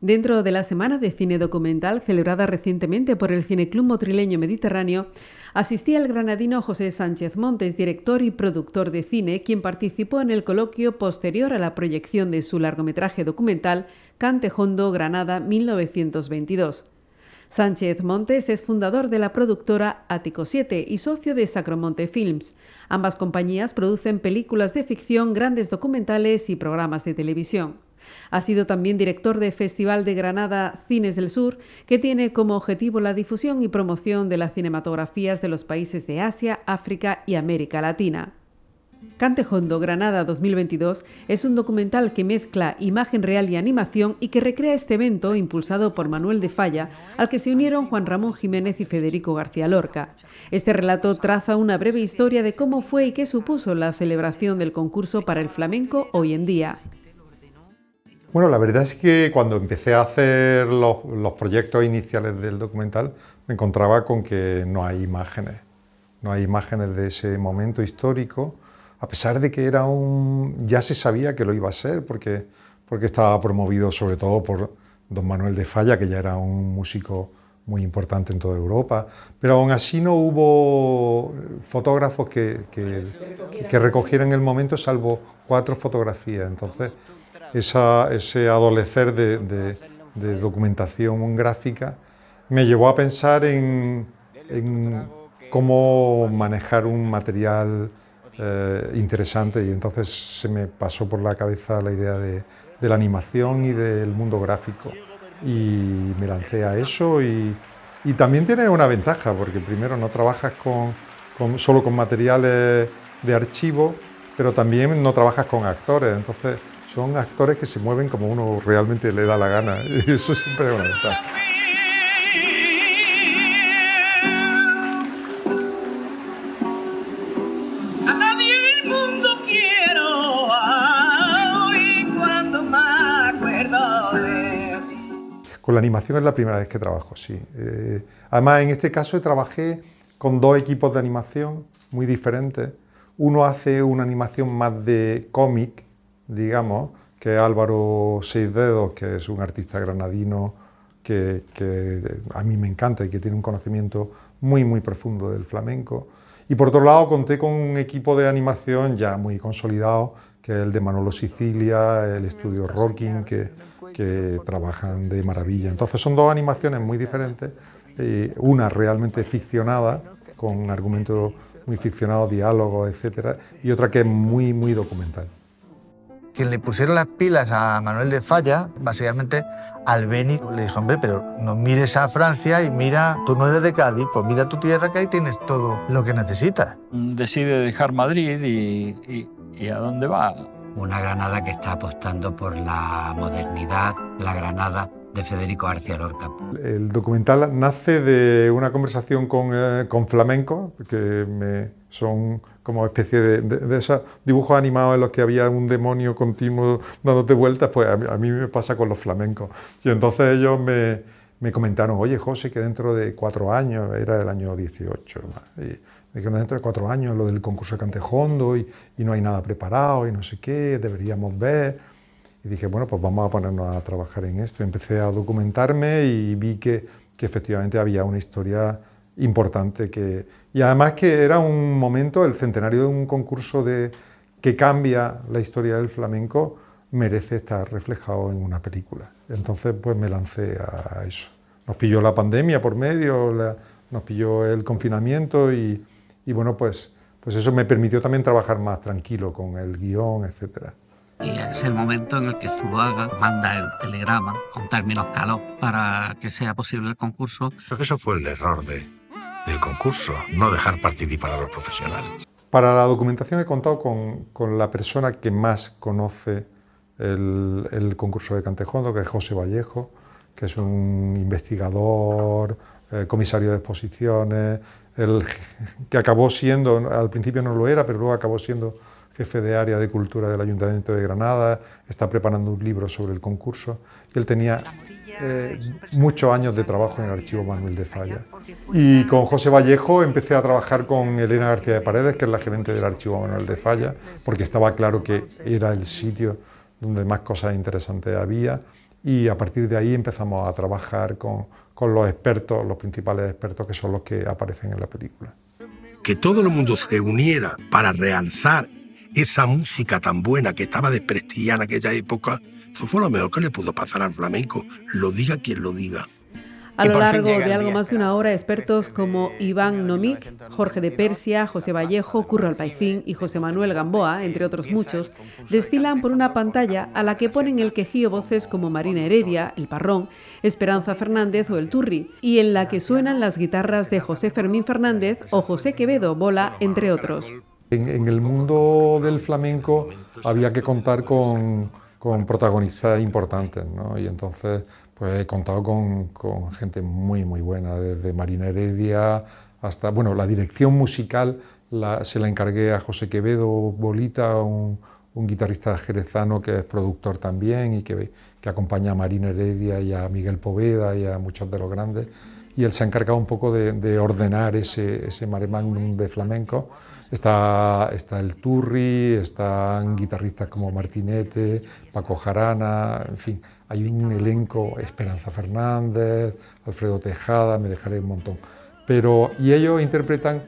Dentro de la Semana de Cine Documental, celebrada recientemente por el Cineclub Motrileño Mediterráneo, asistía el granadino José Sánchez Montes, director y productor de cine, quien participó en el coloquio posterior a la proyección de su largometraje documental Cantejondo, Granada, 1922. Sánchez Montes es fundador de la productora Ático 7 y socio de Sacromonte Films. Ambas compañías producen películas de ficción, grandes documentales y programas de televisión. Ha sido también director del Festival de Granada Cines del Sur, que tiene como objetivo la difusión y promoción de las cinematografías de los países de Asia, África y América Latina. Cantejondo, Granada 2022 es un documental que mezcla imagen real y animación y que recrea este evento impulsado por Manuel de Falla, al que se unieron Juan Ramón Jiménez y Federico García Lorca. Este relato traza una breve historia de cómo fue y qué supuso la celebración del concurso para el flamenco hoy en día. Bueno, la verdad es que cuando empecé a hacer los proyectos iniciales del documental me encontraba con que no hay imágenes de ese momento histórico, a pesar de que ya se sabía que lo iba a ser, porque estaba promovido sobre todo por don Manuel de Falla, que ya era un músico muy importante en toda Europa, pero aún así no hubo fotógrafos que recogieran el momento, salvo 4 fotografías. Entonces, ese adolecer de documentación gráfica me llevó a pensar en cómo manejar un material interesante, y entonces se me pasó por la cabeza la idea de la animación y del mundo gráfico, y me lancé a eso, y también tiene una ventaja, porque primero no trabajas solo con materiales de archivo, pero también no trabajas con actores, entonces son actores que se mueven como uno realmente le da la gana, y eso siempre es una ventaja. A nadie del mundo quiero hoy cuando me acuerdo de ti. Con la animación es la primera vez que trabajo, sí. Además, en este caso trabajé con 2 equipos de animación muy diferentes. Uno hace una animación más de cómic, digamos, que es Álvaro Seisdedos, que es un artista granadino que a mí me encanta y que tiene un conocimiento muy profundo del flamenco. Y por otro lado conté con un equipo de animación ya muy consolidado, que es el de Manolo Sicilia, el estudio Rocking, que trabajan de maravilla. Entonces son 2 animaciones muy diferentes, una realmente ficcionada, con argumentos muy ficcionados, diálogos, etcétera, y otra que es muy documental. Quien le pusieron las pilas a Manuel de Falla, básicamente Albéniz le dijo: hombre, pero no mires a Francia y mira, tú no eres de Cádiz, pues mira tu tierra, que ahí tienes todo lo que necesitas. Decide dejar Madrid y ¿a dónde va? Una Granada que está apostando por la modernidad, la Granada de Federico García Lorca. El documental nace de una conversación con flamencos, que son como especie de esos dibujos animados en los que había un demonio continuo dándote vueltas, pues a mí me pasa con los flamencos. Y entonces ellos me comentaron: oye, José, que dentro de 4 años, era el año 18, y que dentro de 4 años lo del concurso de Cantejondo y no hay nada preparado y no sé qué, deberíamos ver. Y dije, bueno, pues vamos a ponernos a trabajar en esto. Empecé a documentarme y vi que efectivamente había una historia importante, y además que era un momento, el centenario de un concurso que cambia la historia del flamenco, merece estar reflejado en una película. Entonces pues me lancé a eso. Nos pilló la pandemia por medio, nos pilló el confinamiento, y bueno, pues eso me permitió también trabajar más tranquilo con el guión, etcétera. Y es el momento en el que Zuluaga manda el telegrama con términos caló para que sea posible el concurso. Creo que eso fue el error del concurso, no dejar participar a los profesionales. Para la documentación he contado con la persona que más conoce el concurso de Cantejondo, que es José Vallejo, que es un investigador, comisario de exposiciones, que acabó siendo, al principio no lo era, pero luego acabó siendo jefe de área de cultura del Ayuntamiento de Granada, está preparando un libro sobre el concurso. Él tenía muchos años de trabajo en el archivo Manuel de Falla. Y con José Vallejo empecé a trabajar con Elena García de Paredes, que es la gerente del archivo Manuel de Falla, porque estaba claro que era el sitio donde más cosas interesantes había, y a partir de ahí empezamos a trabajar con los expertos, los principales expertos, que son los que aparecen en la película. Que todo el mundo se uniera para realzar esa música tan buena que estaba desprestigiada en aquella época, eso fue lo mejor que le pudo pasar al flamenco, lo diga quien lo diga. A lo largo de algo más de una hora, expertos como Iván Nomic, Jorge de Persia, José Vallejo, Curro Alpaicín y José Manuel Gamboa, entre otros muchos, desfilan por una pantalla a la que ponen el quejío voces como Marina Heredia, El Parrón, Esperanza Fernández o El Turri, y en la que suenan las guitarras de José Fermín Fernández o José Quevedo Bola, entre otros. En el mundo del flamenco había que contar con protagonistas importantes, ¿no? Y entonces pues he contado con gente muy buena, desde Marina Heredia hasta, bueno, la dirección musical se la encargué a José Quevedo Bolita, un guitarrista jerezano que es productor también y que acompaña a Marina Heredia y a Miguel Poveda y a muchos de los grandes, y él se ha encargado un poco de ordenar ese mare magnum de flamenco. Está el Turri, están guitarristas como Martinete, Paco Jarana, en fin, hay un elenco, Esperanza Fernández, Alfredo Tejada, me dejaré un montón. Y ellos interpretan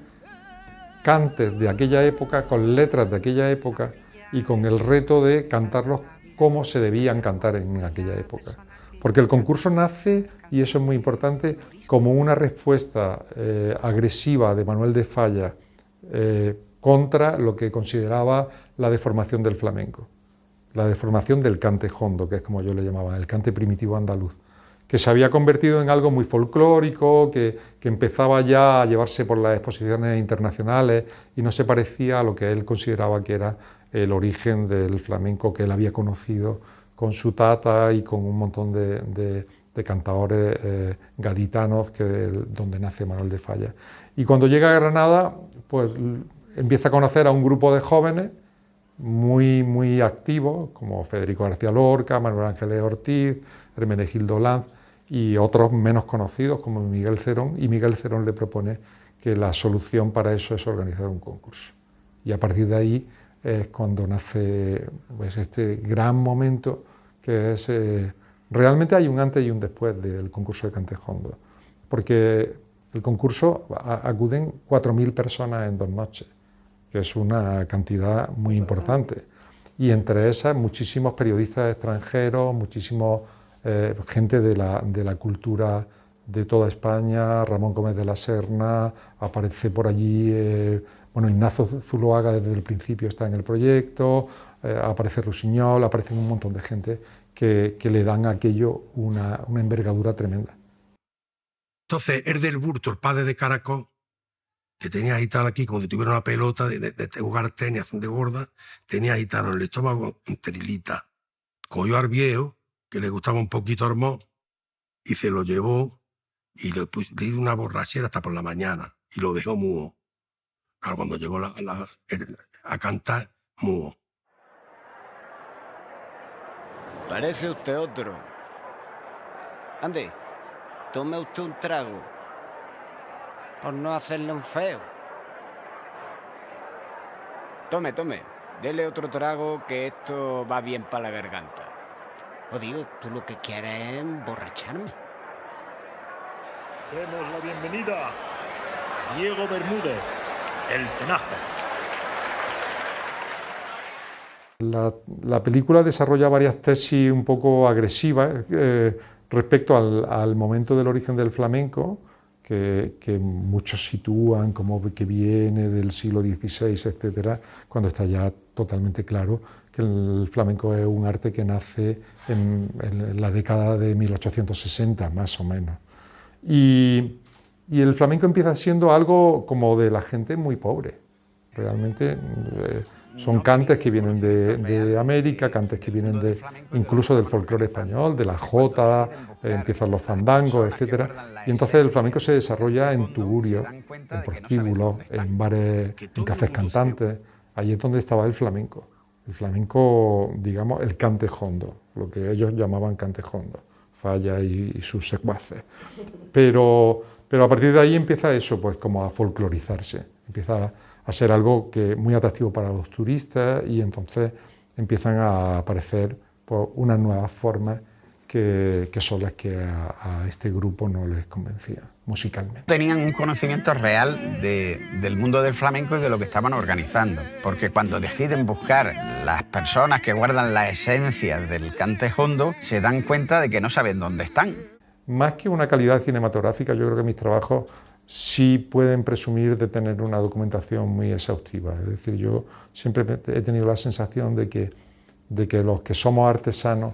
cantes de aquella época, con letras de aquella época y con el reto de cantarlos como se debían cantar en aquella época. Porque el concurso nace, y eso es muy importante, como una respuesta agresiva de Manuel de Falla contra lo que consideraba la deformación del flamenco, la deformación del cante jondo, que es como yo le llamaba, el cante primitivo andaluz, que se había convertido en algo muy folclórico, que empezaba ya a llevarse por las exposiciones internacionales y no se parecía a lo que él consideraba que era el origen del flamenco que él había conocido con su tata y con un montón de cantadores gaditanos, donde nace Manuel de Falla. Y cuando llega a Granada, pues empieza a conocer a un grupo de jóvenes muy activos, como Federico García Lorca, Manuel Ángeles Ortiz, Hermenegildo Lanz y otros menos conocidos como Miguel Cerón, y Miguel Cerón le propone que la solución para eso es organizar un concurso. Y a partir de ahí es cuando nace pues, este gran momento que es... realmente hay un antes y un después del concurso de cante jondo, porque el concurso acuden 4.000 personas en 2 noches, que es una cantidad muy importante, y entre esas muchísimos periodistas extranjeros, muchísima gente de la cultura de toda España. Ramón Gómez de la Serna, aparece por allí, Ignacio Zuloaga desde el principio está en el proyecto, aparece Rusiñol, aparecen un montón de gente que le dan a aquello una envergadura tremenda. Entonces, Herder Burto, el padre de Caracol, que tenía agitado aquí como si tuviera una pelota de jugar tenis de gorda, tenía agitado en el estómago un trilita. Cogió al viejo, que le gustaba un poquito Armón, y se lo llevó y le dio una borrachera hasta por la mañana y lo dejó mudo. Claro, cuando llegó a cantar, mudo. Parece usted otro. Ande, tome usted un trago, por no hacerle un feo. Tome, dele otro trago, que esto va bien para la garganta. O digo, tú lo que quieres es emborracharme. Demos la bienvenida a Diego Bermúdez, el Tenazas. La película desarrolla varias tesis un poco agresivas respecto al momento del origen del flamenco, que muchos sitúan como que viene del siglo XVI, etcétera, cuando está ya totalmente claro que el flamenco es un arte que nace en la década de 1860, más o menos. Y el flamenco empieza siendo algo como de la gente muy pobre, realmente. Son cantes que vienen de América, cantes que vienen incluso del folclore español, de la jota, empiezan los fandangos, etc. Y entonces el flamenco se desarrolla en tugurios, en prostíbulos, en bares, en cafés cantantes. Ahí es donde estaba el flamenco. El flamenco, digamos, el cante jondo, lo que ellos llamaban cante jondo. Falla y sus secuaces. Pero a partir de ahí empieza eso, pues como a folclorizarse, empieza a ser algo que muy atractivo para los turistas y entonces empiezan a aparecer pues, unas nuevas formas que son las que a este grupo no les convencían musicalmente. Tenían un conocimiento real del mundo del flamenco y de lo que estaban organizando, porque cuando deciden buscar las personas que guardan la esencia del cante hondo, se dan cuenta de que no saben dónde están. Más que una calidad cinematográfica, yo creo que mis trabajos sí pueden presumir de tener una documentación muy exhaustiva. Es decir, yo siempre he tenido la sensación de que los que somos artesanos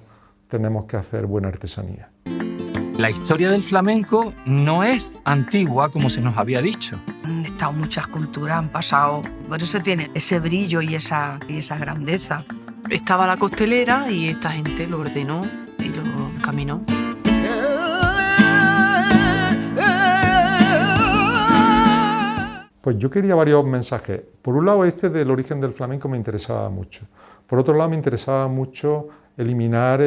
tenemos que hacer buena artesanía. La historia del flamenco no es antigua como se nos había dicho. Han estado muchas culturas, han pasado, por eso tiene ese brillo y esa grandeza. Estaba la costelera y esta gente lo ordenó y lo encaminó. Pues yo quería varios mensajes. Por un lado, este del origen del flamenco me interesaba mucho. Por otro lado, me interesaba mucho eliminar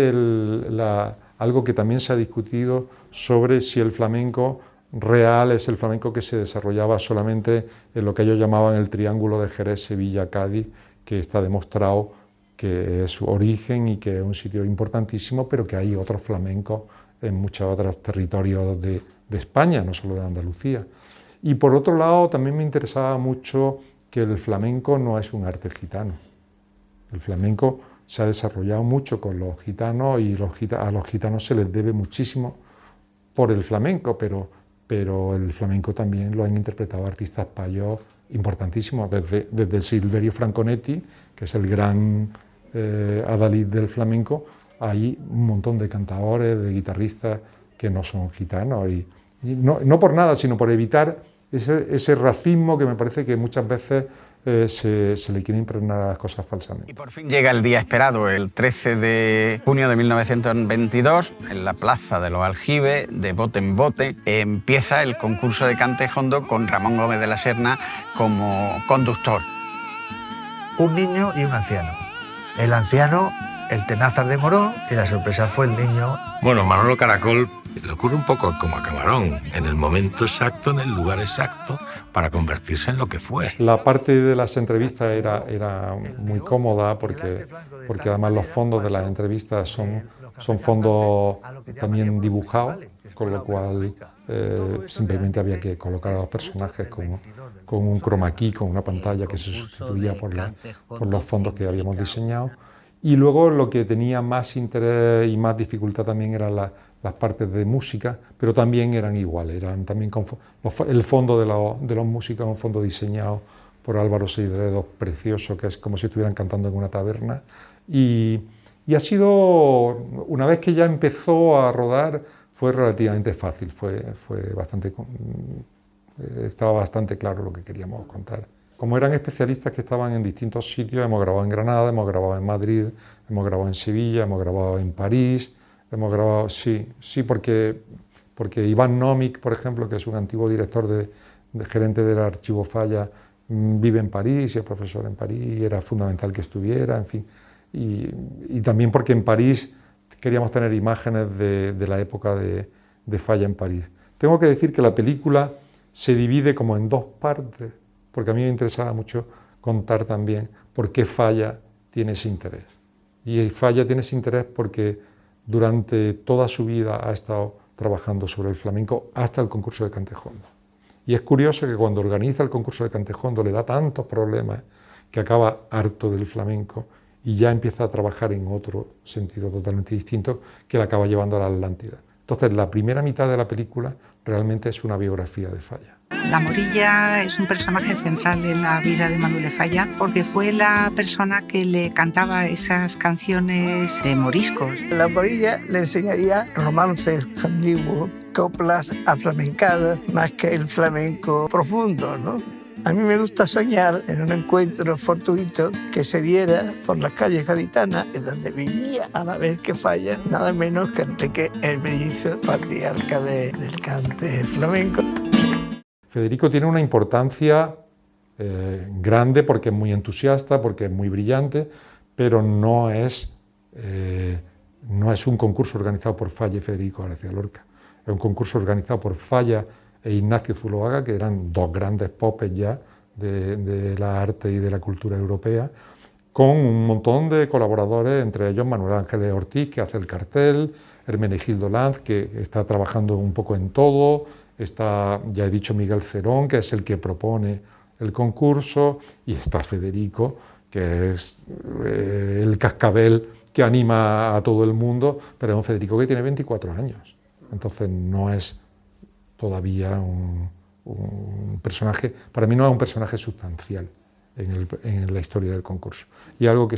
algo que también se ha discutido sobre si el flamenco real es el flamenco que se desarrollaba solamente en lo que ellos llamaban el triángulo de Jerez, Sevilla, Cádiz, que está demostrado que es su origen y que es un sitio importantísimo, pero que hay otros flamencos en muchos otros territorios de España, no solo de Andalucía. Y por otro lado, también me interesaba mucho que el flamenco no es un arte gitano. El flamenco se ha desarrollado mucho con los gitanos y a los gitanos se les debe muchísimo por el flamenco, pero el flamenco también lo han interpretado artistas payos importantísimos, desde Silverio Franconetti, que es el gran adalid del flamenco. Hay un montón de cantadores, de guitarristas que no son gitanos, y no por nada, sino por evitar ese racismo que me parece que muchas veces se le quiere impregnar a las cosas falsamente. Y por fin llega el día esperado, el 13 de junio de 1922, en la Plaza de los Aljibes, de bote en bote, empieza el concurso de cante hondo con Ramón Gómez de la Serna como conductor. Un niño y un anciano. El anciano, el tenazas de Morón, y la sorpresa fue el niño. Bueno, Manolo Caracol le ocurre un poco como a Camarón, en el momento exacto, en el lugar exacto, para convertirse en lo que fue. La parte de las entrevistas era muy cómoda porque además los fondos de las entrevistas son fondos también dibujados, con lo cual simplemente había que colocar a los personajes con un chroma key, con una pantalla que se sustituía por los fondos que habíamos diseñado. Y luego lo que tenía más interés y más dificultad también eran las partes de música, pero también eran iguales, eran también el fondo de los músicos, un fondo diseñado por Álvaro Seisdedos, precioso, que es como si estuvieran cantando en una taberna. Y ha sido, una vez que ya empezó a rodar, fue relativamente fácil, estaba bastante claro lo que queríamos contar. Como eran especialistas que estaban en distintos sitios, hemos grabado en Granada, hemos grabado en Madrid, hemos grabado en Sevilla, hemos grabado en París, hemos grabado, sí, porque Iván Nómic, por ejemplo, que es un antiguo director de gerente del Archivo Falla, vive en París y es profesor en París, y era fundamental que estuviera, en fin. Y también porque en París queríamos tener imágenes de la época de Falla en París. Tengo que decir que la película se divide como en dos partes, porque a mí me interesaba mucho contar también por qué Falla tiene ese interés. Y Falla tiene ese interés porque durante toda su vida ha estado trabajando sobre el flamenco hasta el concurso de cante hondo. Y es curioso que cuando organiza el concurso de cante hondo le da tantos problemas que acaba harto del flamenco y ya empieza a trabajar en otro sentido totalmente distinto que le acaba llevando a la Atlántida. Entonces, la primera mitad de la película realmente es una biografía de Falla. La Morilla es un personaje central en la vida de Manuel de Falla porque fue la persona que le cantaba esas canciones de moriscos. La Morilla le enseñaría romances antiguos, coplas aflamencadas, más que el flamenco profundo, ¿no? A mí me gusta soñar en un encuentro fortuito que se diera por las calles gaditanas, en donde vivía a la vez que Falla, nada menos que Enrique el Mellizo, patriarca del cante flamenco. Federico tiene una importancia grande porque es muy entusiasta, porque es muy brillante, pero no es no es un concurso organizado por Falla y Federico García Lorca, es un concurso organizado por Falla e Ignacio Zuloaga, que eran dos grandes popes ya de la arte y de la cultura europea, con un montón de colaboradores, entre ellos Manuel Ángeles Ortiz, que hace el cartel, Hermenegildo Lanz, que está trabajando un poco en todo, está, ya he dicho, Miguel Cerón, que es el que propone el concurso, y está Federico, que es el cascabel que anima a todo el mundo, pero es un Federico que tiene 24 años, entonces no es todavía un personaje, para mí no es un personaje sustancial en la historia del concurso, y algo que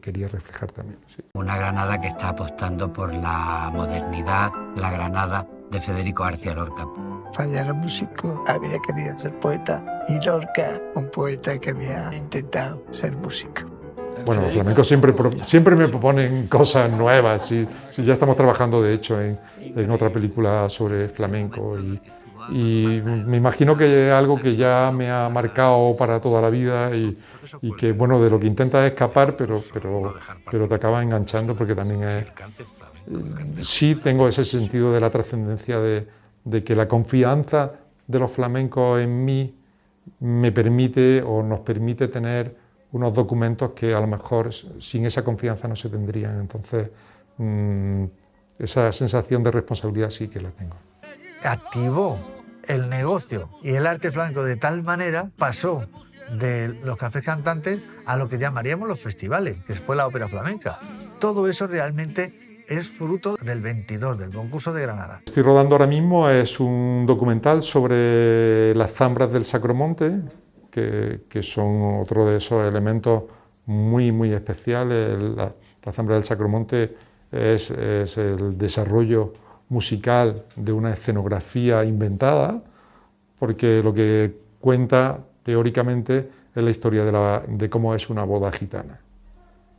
quería reflejar también. Sí. Una Granada que está apostando por la modernidad, la Granada de Federico García Lorca. Falla era músico, había querido ser poeta, y Lorca, un poeta que había intentado ser músico. Bueno, los flamencos siempre me proponen cosas nuevas, si ya estamos trabajando de hecho en otra película sobre flamenco, y me imagino que es algo que ya me ha marcado para toda la vida y que, bueno, de lo que intenta escapar, pero te acaba enganchando, porque también sí tengo ese sentido de la trascendencia de que la confianza de los flamencos en mí me permite o nos permite tener unos documentos que a lo mejor sin esa confianza no se tendrían. Entonces, esa sensación de responsabilidad sí que la tengo. Activó el negocio y el arte flamenco de tal manera, pasó de los cafés cantantes a lo que llamaríamos los festivales, que fue la ópera flamenca. Todo eso realmente es fruto del 22, del concurso de Granada. Estoy rodando ahora mismo, es un documental sobre las zambras del Sacromonte, que son otro de esos elementos muy especiales. La zambra del Sacromonte es el desarrollo musical de una escenografía inventada, porque lo que cuenta teóricamente es la historia de cómo es una boda gitana.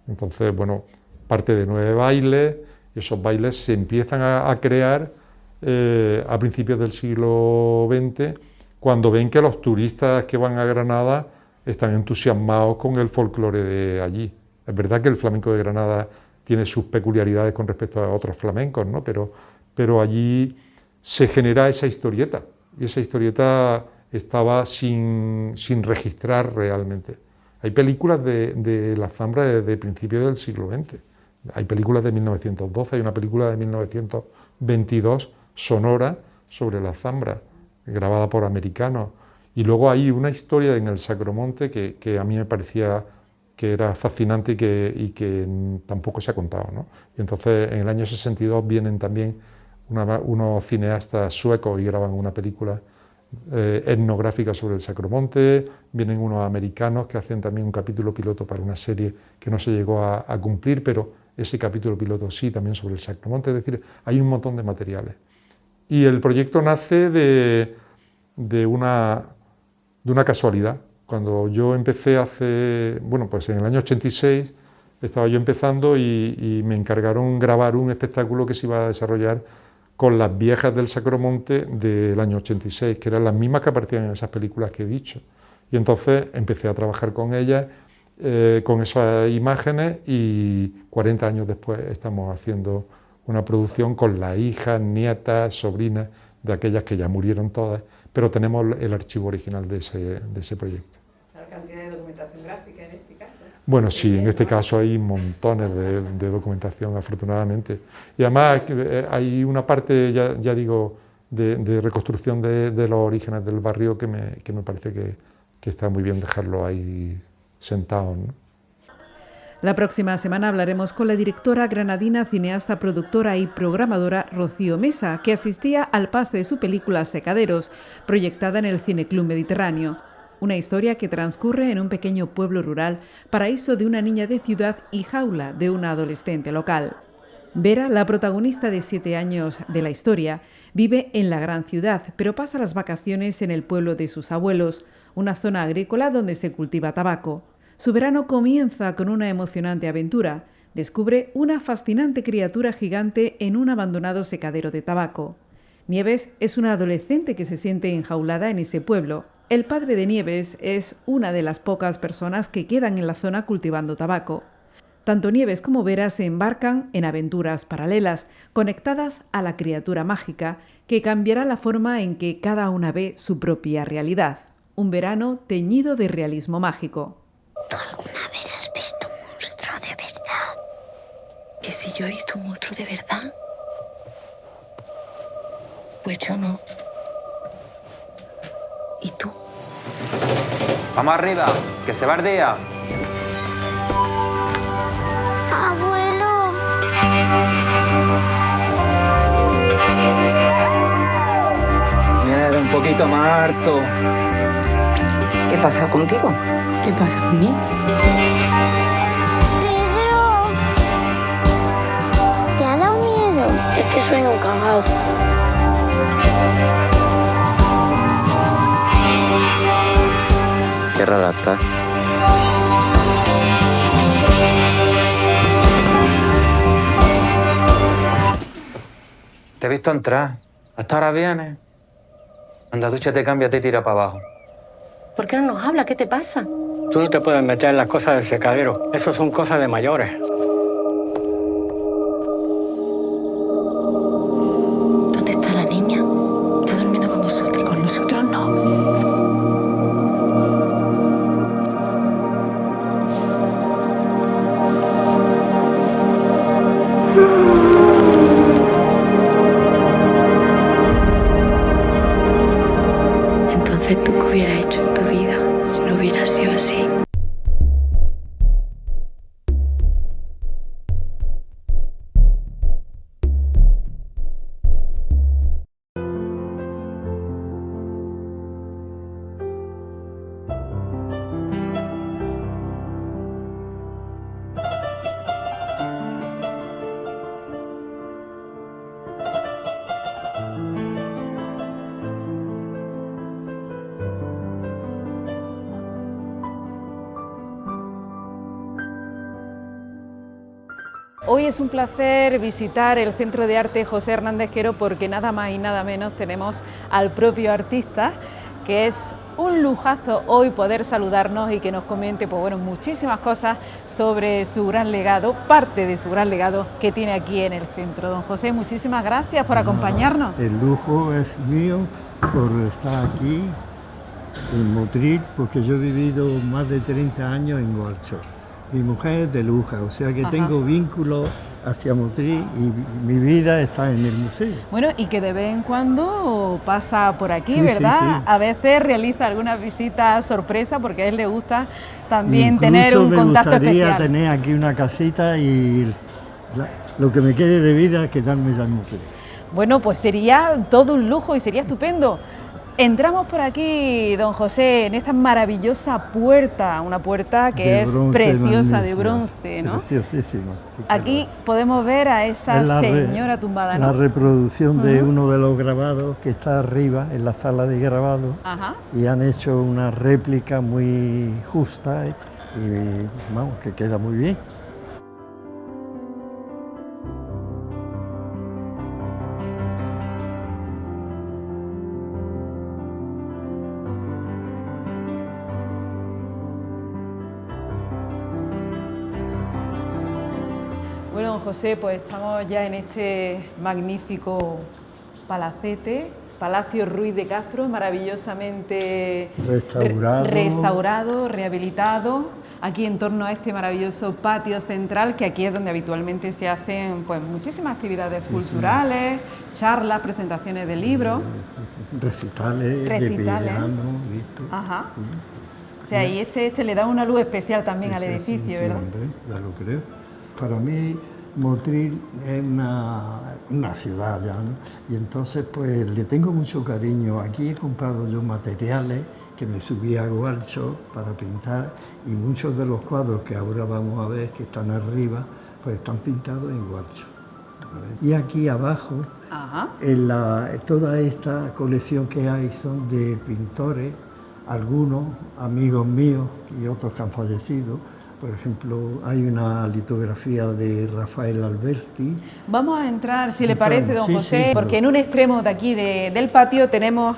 Entonces, bueno, parte de 9 bailes, y esos bailes se empiezan a crear a principios del siglo XX, cuando ven que los turistas que van a Granada están entusiasmados con el folclore de allí. Es verdad que el flamenco de Granada tiene sus peculiaridades con respecto a otros flamencos, ¿no? Pero allí se genera esa historieta, y esa historieta estaba sin registrar realmente. Hay películas de la zambra desde principios del siglo XX, hay películas de 1912, hay una película de 1922 sonora sobre la zambra, grabada por americanos, y luego hay una historia en el Sacromonte que a mí me parecía que era fascinante y que tampoco se ha contado, ¿no? Y entonces en el año 62 vienen también unos cineastas suecos y graban una película etnográfica sobre el Sacromonte, vienen unos americanos que hacen también un capítulo piloto para una serie que no se llegó a cumplir, pero ese capítulo piloto sí, también sobre el Sacromonte. Es decir, hay un montón de materiales. Y el proyecto nace de una casualidad. Cuando yo empecé pues en el año 86, estaba yo empezando y me encargaron grabar un espectáculo que se iba a desarrollar con las viejas del Sacromonte del año 86, que eran las mismas que aparecían en esas películas que he dicho. Y entonces empecé a trabajar con ellas, con esas imágenes, y 40 años después estamos haciendo una producción con las hijas, nietas, sobrinas de aquellas que ya murieron todas, pero tenemos el archivo original de ese proyecto. ¿La cantidad de documentación gráfica en este caso? Bueno, sí, en este caso hay montones de documentación, afortunadamente. Y además hay una parte, ya digo, de reconstrucción de los orígenes del barrio que me parece que está muy bien dejarlo ahí sentado, ¿no? La próxima semana hablaremos con la directora granadina, cineasta, productora y programadora Rocío Mesa, que asistía al pase de su película Secaderos, proyectada en el Cineclub Mediterráneo. Una historia que transcurre en un pequeño pueblo rural, paraíso de una niña de ciudad y jaula de una adolescente local. Vera, la protagonista de 7 años de la historia, vive en la gran ciudad, pero pasa las vacaciones en el pueblo de sus abuelos, una zona agrícola donde se cultiva tabaco. Su verano comienza con una emocionante aventura. Descubre una fascinante criatura gigante en un abandonado secadero de tabaco. Nieves es una adolescente que se siente enjaulada en ese pueblo. El padre de Nieves es una de las pocas personas que quedan en la zona cultivando tabaco. Tanto Nieves como Vera se embarcan en aventuras paralelas, conectadas a la criatura mágica, que cambiará la forma en que cada una ve su propia realidad. Un verano teñido de realismo mágico. ¿Tú alguna vez has visto un monstruo de verdad? ¿Que si yo he visto un monstruo de verdad? Pues yo no. ¿Y tú? Vamos arriba, que se va el día. ¡Abuelo! Mira, un poquito más harto. ¿Qué pasa contigo? ¿Qué pasa conmigo? ¡Pedro! ¿Te ha dado miedo? Es que soy un cagao. Qué rara está. Te he visto entrar. ¿Hasta ahora vienes? Anda, dúchate, cámbiate y tira para abajo. ¿Por qué no nos habla? ¿Qué te pasa? Tú no te puedes meter en las cosas del secadero. Eso son cosas de mayores. ¿Dónde está la niña? ¿Está durmiendo con vosotros? Con nosotros no. Entonces, ¿tú qué hubieras hecho en tu vida si no hubiera sido así? Hoy es un placer visitar el Centro de Arte José Hernández Quero porque nada más y nada menos tenemos al propio artista, que es un lujazo hoy poder saludarnos y que nos comente pues bueno, muchísimas cosas sobre su gran legado, parte de su gran legado que tiene aquí en el centro. Don José, muchísimas gracias por acompañarnos. El lujo es mío por estar aquí en Motril, porque yo he vivido más de 30 años en Gualcho. Mi mujer es de Luja, o sea que tengo vínculos hacia Motril y mi vida está en el museo. Bueno, y que de vez en cuando pasa por aquí, Sí, ¿verdad? sí, sí. A veces realiza algunas visitas sorpresa porque a él le gusta también Incluso tener un contacto me gustaría especial. tener aquí una casita y lo que me quede de vida quedarme ya en Motril. Bueno, pues sería todo un lujo y sería estupendo. Entramos por aquí, don José, en esta maravillosa puerta, una puerta que es preciosa, de bronce, ¿no? Preciosísima. Sí, Aquí podemos ver a esa señora tumbada, ¿no? La reproducción de uno de los grabados que está arriba en la sala de grabado. Ajá. Y han hecho una réplica muy justa y vamos, que queda muy bien. Bueno, don José, pues estamos ya en este magnífico palacete, Palacio Ruiz de Castro, maravillosamente restaurado, rehabilitado, aquí en torno a este maravilloso patio central, que aquí es donde habitualmente se hacen pues muchísimas actividades culturales, charlas, presentaciones de libros. Recitales. De piano, ¿viste? Ajá. O sea, y este le da una luz especial también al edificio, ¿verdad? Sí, hombre, ya lo creo. Para mí Motril es una ciudad ya, ¿no? Y entonces pues le tengo mucho cariño. Aquí he comprado yo materiales que me subí a Gualcho para pintar y muchos de los cuadros que ahora vamos a ver que están arriba pues están pintados en Gualcho. Y aquí abajo, toda esta colección que hay son de pintores, algunos amigos míos y otros que han fallecido. Por ejemplo, hay una litografía de Rafael Alberti. Vamos a entrar, si le parece, don José, porque en un extremo de aquí del patio tenemos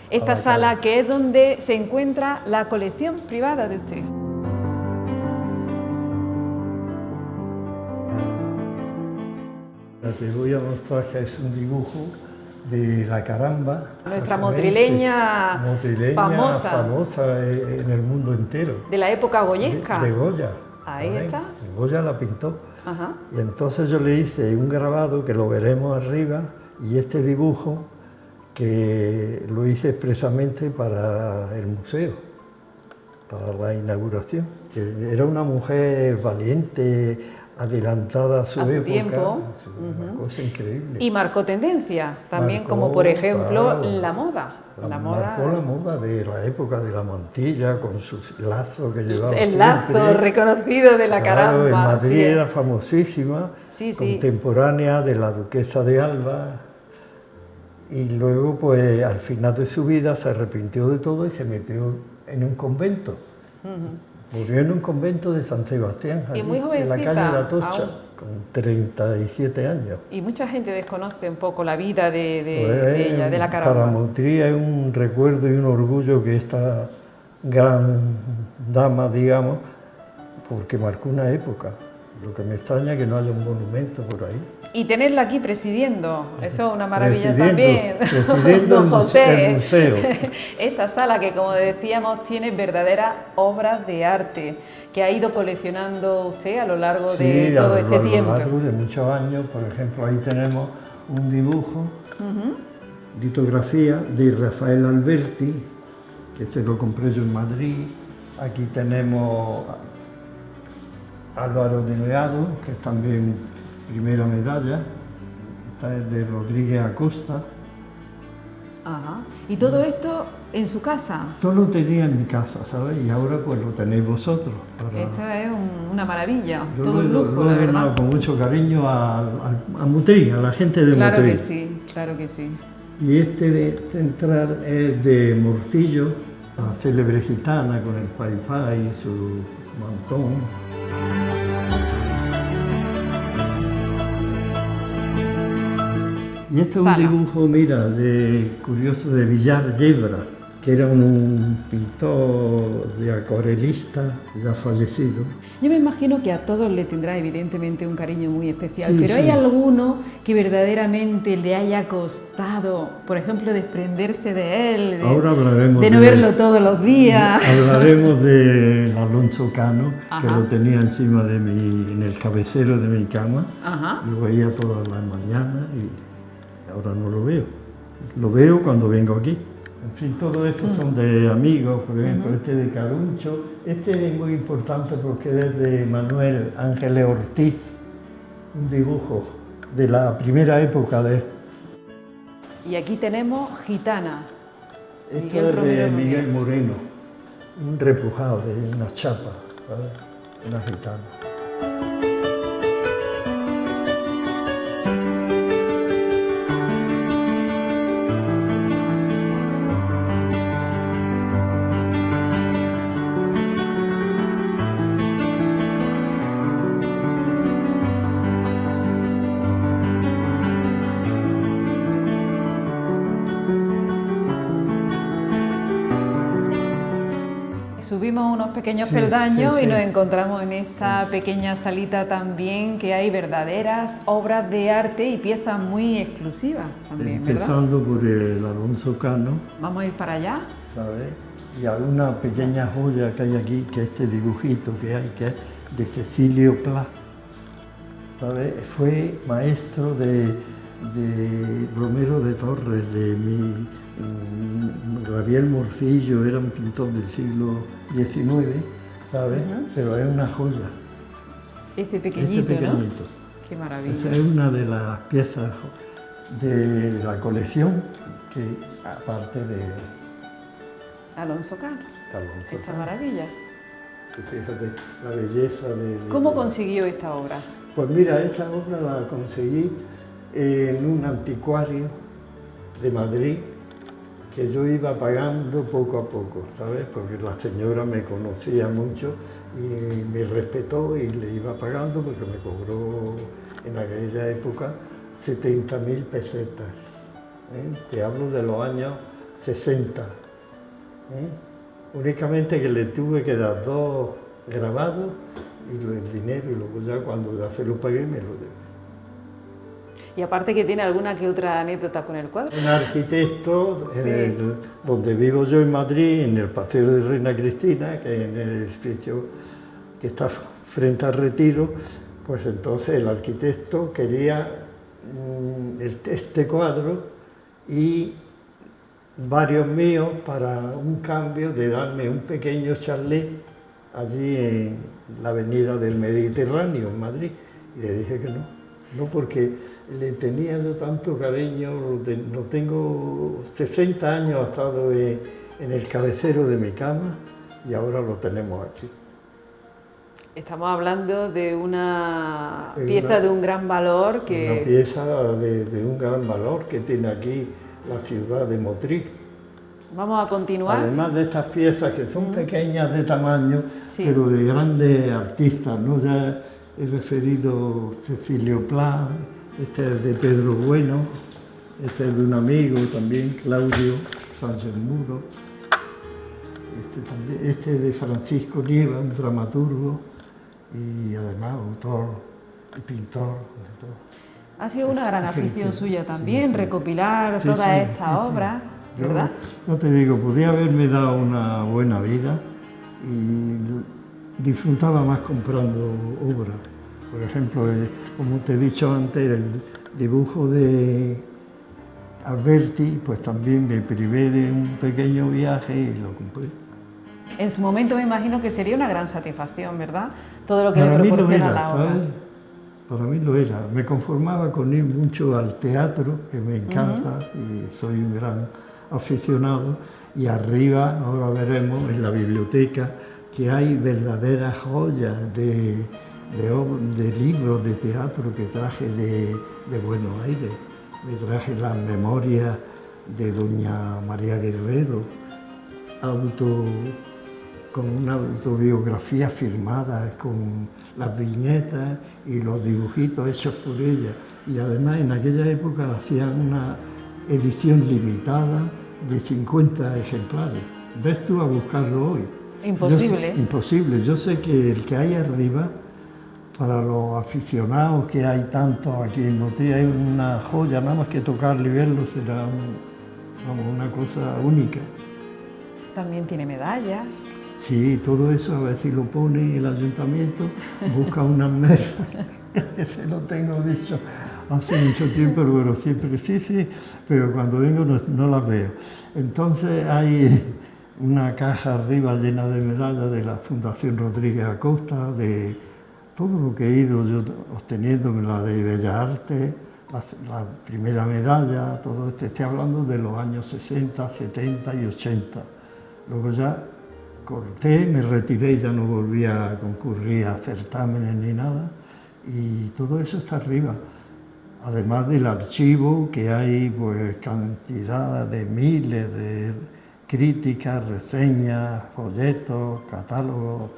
esta sala que es donde se encuentra la colección privada de usted. te voy a mostrar que es un dibujo de la caramba. Nuestra motrileña famosa en el mundo entero. De la época goyesca. De Goya. Ahí está. Goya la pintó. Ajá. Y entonces yo le hice un grabado que lo veremos arriba y este dibujo que lo hice expresamente para el museo, para la inauguración. Que era una mujer valiente, adelantada a su época, tiempo. Una cosa increíble. Y marcó tendencia, también como por ejemplo la moda. Marcó la moda de la época de la mantilla, con sus lazos que llevaba El siempre. lazo reconocido de la caramba. En Madrid sí. era famosísima, contemporánea de la duquesa de Alba. Y luego, pues, al final de su vida se arrepintió de todo y se metió en un convento. Murió en un convento de San Sebastián, allí, muy en la calle de Atocha, aún. con 37 años. Y mucha gente desconoce un poco la vida de ella, de la caramba. Para Montrí es un recuerdo y un orgullo que esta gran dama, digamos, porque marcó una época. Lo que me extraña es que no haya un monumento por ahí. Y tenerla aquí presidiendo, eso es una maravilla también. Presidiendo Don José, el museo. Esta sala que, como decíamos, tiene verdaderas obras de arte que ha ido coleccionando usted a lo largo de todo este tiempo. A lo largo de muchos años. Por ejemplo, ahí tenemos un dibujo, litografía de Rafael Alberti, que se lo compré yo en Madrid. Aquí tenemos Álvaro Delgado, que es también primera medalla. Esta es de Rodríguez Acosta. Ajá. ¿Y todo esto en su casa? Todo lo tenía en mi casa, ¿sabes? Y ahora pues lo tenéis vosotros. Esto es una maravilla, Yo todo un lujo, lo he donado con mucho cariño a Motril, a la gente de Motril. Claro que sí, claro que sí. Y este de central es de Morcillo, la célebre gitana con el paipá y su mantón. Y este es un dibujo, mira, curioso de Villar Yebra, que era un pintor de acuarelista, ya fallecido. Yo me imagino que a todos le tendrá evidentemente un cariño muy especial, pero ¿hay alguno que verdaderamente le haya costado, por ejemplo, desprenderse de él, Ahora hablaremos de no verlo todos los días? Hablaremos de Alonso Cano, que lo tenía encima de en el cabecero de mi cama. Lo veía todas las mañanas y ahora no lo veo. Lo veo cuando vengo aquí. En fin, todo esto son de amigos, por ejemplo, este de Caruncho. Este es muy importante porque es de Manuel Ángeles Ortiz, un dibujo de la primera época de él. Y aquí tenemos Gitana. Esto es de Miguel Moreno, un repujado de una chapa, ¿sabes? Una gitana. Subimos unos pequeños peldaños y nos encontramos en esta pequeña salita también que hay verdaderas obras de arte y piezas muy exclusivas también, Empezando por el Alonso Cano. Vamos a ir para allá. ¿Sabes? Y hay una pequeña joya que hay aquí, que es este dibujito que hay, que es de Cecilio Pla. ¿Sabes? Fue maestro de Romero de Torres, de Gabriel Morcillo, era un pintor del siglo XIX, ¿sabes? Pero es una joya. Este pequeñito, ¿no? Qué maravilla. Esa es una de las piezas de la colección que, aparte de Alonso Cano. Esta maravilla. Fíjate, la belleza de... ¿Cómo consiguió esta obra? Pues mira, esta obra la conseguí en un anticuario de Madrid, que yo iba pagando poco a poco, ¿sabes? Porque la señora me conocía mucho y me respetó y le iba pagando porque me cobró en aquella época 70.000 pesetas. Te hablo de los años 60. Únicamente que le tuve que dar 2 grabados y el dinero, y luego ya cuando ya se lo pagué me lo debo. Y aparte que tiene alguna que otra anécdota con el cuadro. Un arquitecto, Sí. donde vivo yo en Madrid, en el Paseo de Reina Cristina, que es en el edificio que está frente al Retiro, pues entonces el arquitecto quería este cuadro y varios míos para un cambio de darme un pequeño chalet allí en la avenida del Mediterráneo, en Madrid. Y le dije que no, porque le tenía yo tanto cariño, lo tengo 60 años, ha estado en el cabecero de mi cama y ahora lo tenemos aquí. Estamos hablando de una pieza de un gran valor que... Una pieza de un gran valor que tiene aquí la ciudad de Motril. Vamos a continuar. Además de estas piezas que son pequeñas de tamaño, Sí. pero de grandes artistas, ¿no? Ya he referido Cecilio Pla, este es de Pedro Bueno, este es de un amigo también, Claudio Sánchez Muro, este es de Francisco Nieva, un dramaturgo y además autor y pintor. De todo. Ha sido una gran afición suya también, recopilar Sí, todas sí, estas sí, sí. obras, ¿verdad? No te digo, podía haberme dado una buena vida y disfrutaba más comprando obras. Por ejemplo, como te he dicho antes, el dibujo de Alberti, pues también me privé de un pequeño viaje y lo compré. En su momento me imagino que sería una gran satisfacción, ¿verdad? Todo lo que Para le mí lo proporciona era, la obra. ¿sabes? Para mí lo era. Me conformaba con ir mucho al teatro, que me encanta, y soy un gran aficionado. Y arriba, ahora veremos, en la biblioteca, que hay verdaderas joyas de libros de teatro que traje de Buenos Aires. Me traje las memorias de doña María Guerrero, con una autobiografía firmada, con las viñetas y los dibujitos hechos por ella. Y además en aquella época hacían una edición limitada de 50 ejemplares. ¿Ves tú a buscarlo hoy? Imposible. Imposible. Yo sé que el que hay arriba, para los aficionados que hay tanto aquí en Motril, hay una joya, nada más que tocarlo y verlo será una cosa única. También tiene medallas. Sí, todo eso a ver si lo pone el ayuntamiento, busca unas mesas, se lo tengo dicho hace mucho tiempo, pero siempre sí, pero cuando vengo no las veo. Entonces hay una caja arriba llena de medallas de la Fundación Rodríguez Acosta, de todo lo que he ido yo obteniendo, la de Bellas Artes, la primera medalla, todo esto, estoy hablando de los años 60, 70 y 80. Luego ya corté, me retiré y ya no volví a concurrir a certámenes ni nada, y todo eso está arriba. Además del archivo, que hay pues cantidad de miles de críticas, reseñas, folletos, catálogos.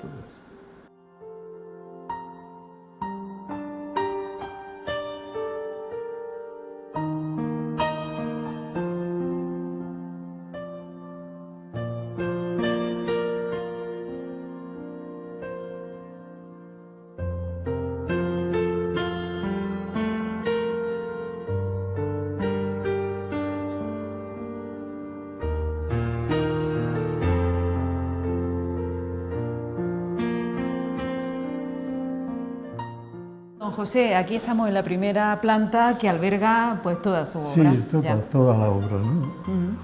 Don José, aquí estamos en la primera planta que alberga pues toda su obra. Sí, toda la obra, ¿no?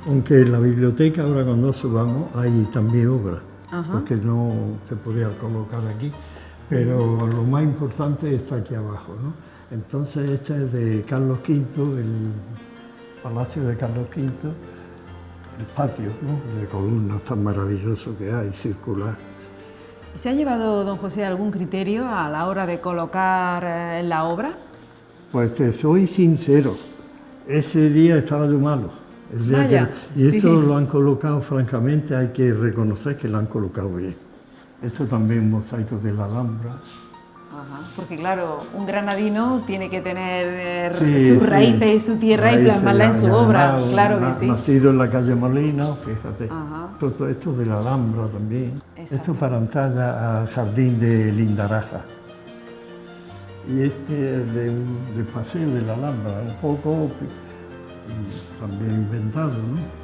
Aunque en la biblioteca ahora cuando subamos hay también obras, porque no se podía colocar aquí, pero lo más importante está aquí abajo, ¿no? Entonces este es de Carlos V, el palacio de Carlos V, el patio, ¿no? De columnas tan maravilloso que hay, circular. ¿Se ha llevado, don José, algún criterio a la hora de colocar la obra? Pues te soy sincero, ese día estaba yo malo. El día y esto lo han colocado, francamente, hay que reconocer que lo han colocado bien. Esto también mosaico de la Alhambra. Porque claro, un granadino tiene que tener sus raíces y su tierra y plasmarla en su obra, claro que sí. Nacido en la calle Molina, fíjate. Todo esto de la Alhambra también. Esto para entrar al jardín de Lindaraja. y este de paseo de la Alhambra, un poco también inventado, ¿no?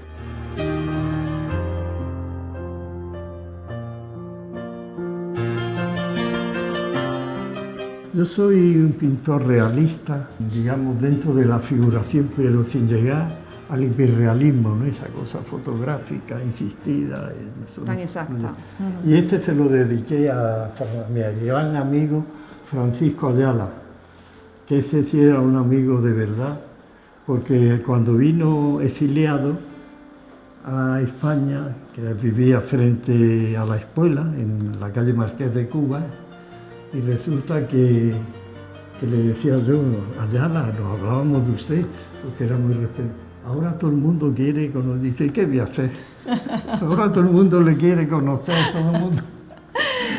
Yo soy un pintor realista, digamos, dentro de la figuración, pero sin llegar al hiperrealismo, ¿no? Esa cosa fotográfica, insistida. Tan exacta. Y este se lo dediqué a mi gran amigo Francisco Ayala, que ese sí era un amigo de verdad, porque cuando vino exiliado a España, que vivía frente a la escuela, en la calle Marqués de Cuba, y resulta que le decía yo, Ayala, nos hablábamos de usted, porque era muy respetuoso. Ahora todo el mundo quiere conocer, dice, ¿qué voy a hacer? Ahora todo el mundo le quiere conocer, todo el mundo.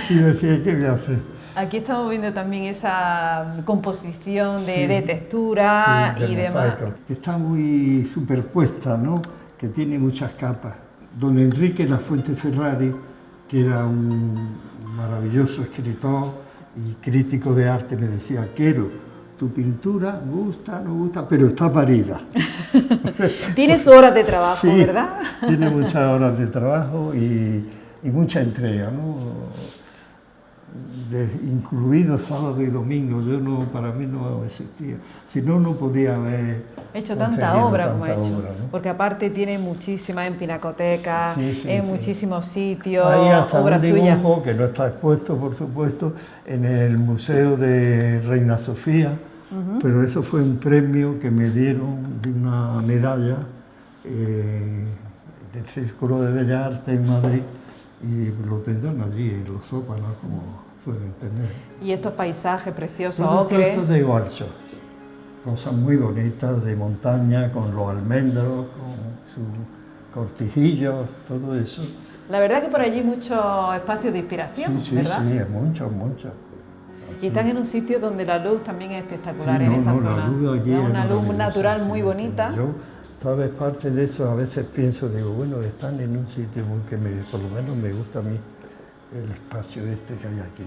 Y decía, ¿qué voy a hacer? Aquí estamos viendo también esa composición de textura y demás. Está muy superpuesta, ¿no? Que tiene muchas capas. Don Enrique Lafuente Ferrari, que era un maravilloso escritor y crítico de arte, me decía, quiero tu pintura, gusta, no gusta, pero está parida. Tiene sus horas de trabajo, sí, ¿verdad? Tiene muchas horas de trabajo y mucha entrega, ¿no? Incluido sábado y domingo, para mí no existía. Si no, no podía haber hecho tanta obra como ha hecho. ¿No? Porque aparte tiene muchísimas en pinacotecas, en muchísimos sitios, hay hasta obras un dibujo suyas. que no está expuesto, por supuesto, en el Museo de Reina Sofía, pero eso fue un premio que me dieron de una medalla del Círculo de Bellas Artes en Madrid, y lo tendrán allí en los sótanos como suelen tener. Y estos paisajes preciosos, ocre. Esto es de Gualcho, cosas muy bonitas de montaña, con los almendros, con sus cortijillos, todo eso. La verdad que por allí muchos espacios de inspiración, ¿verdad? Sí, muchos. Y están en un sitio donde la luz también es espectacular, sí, en esta zona. La luz aquí es una luz natural muy bonita. Yo, ¿sabes? Parte de eso a veces pienso, digo, bueno, están en un sitio que por lo menos me gusta a mí el espacio este que hay aquí.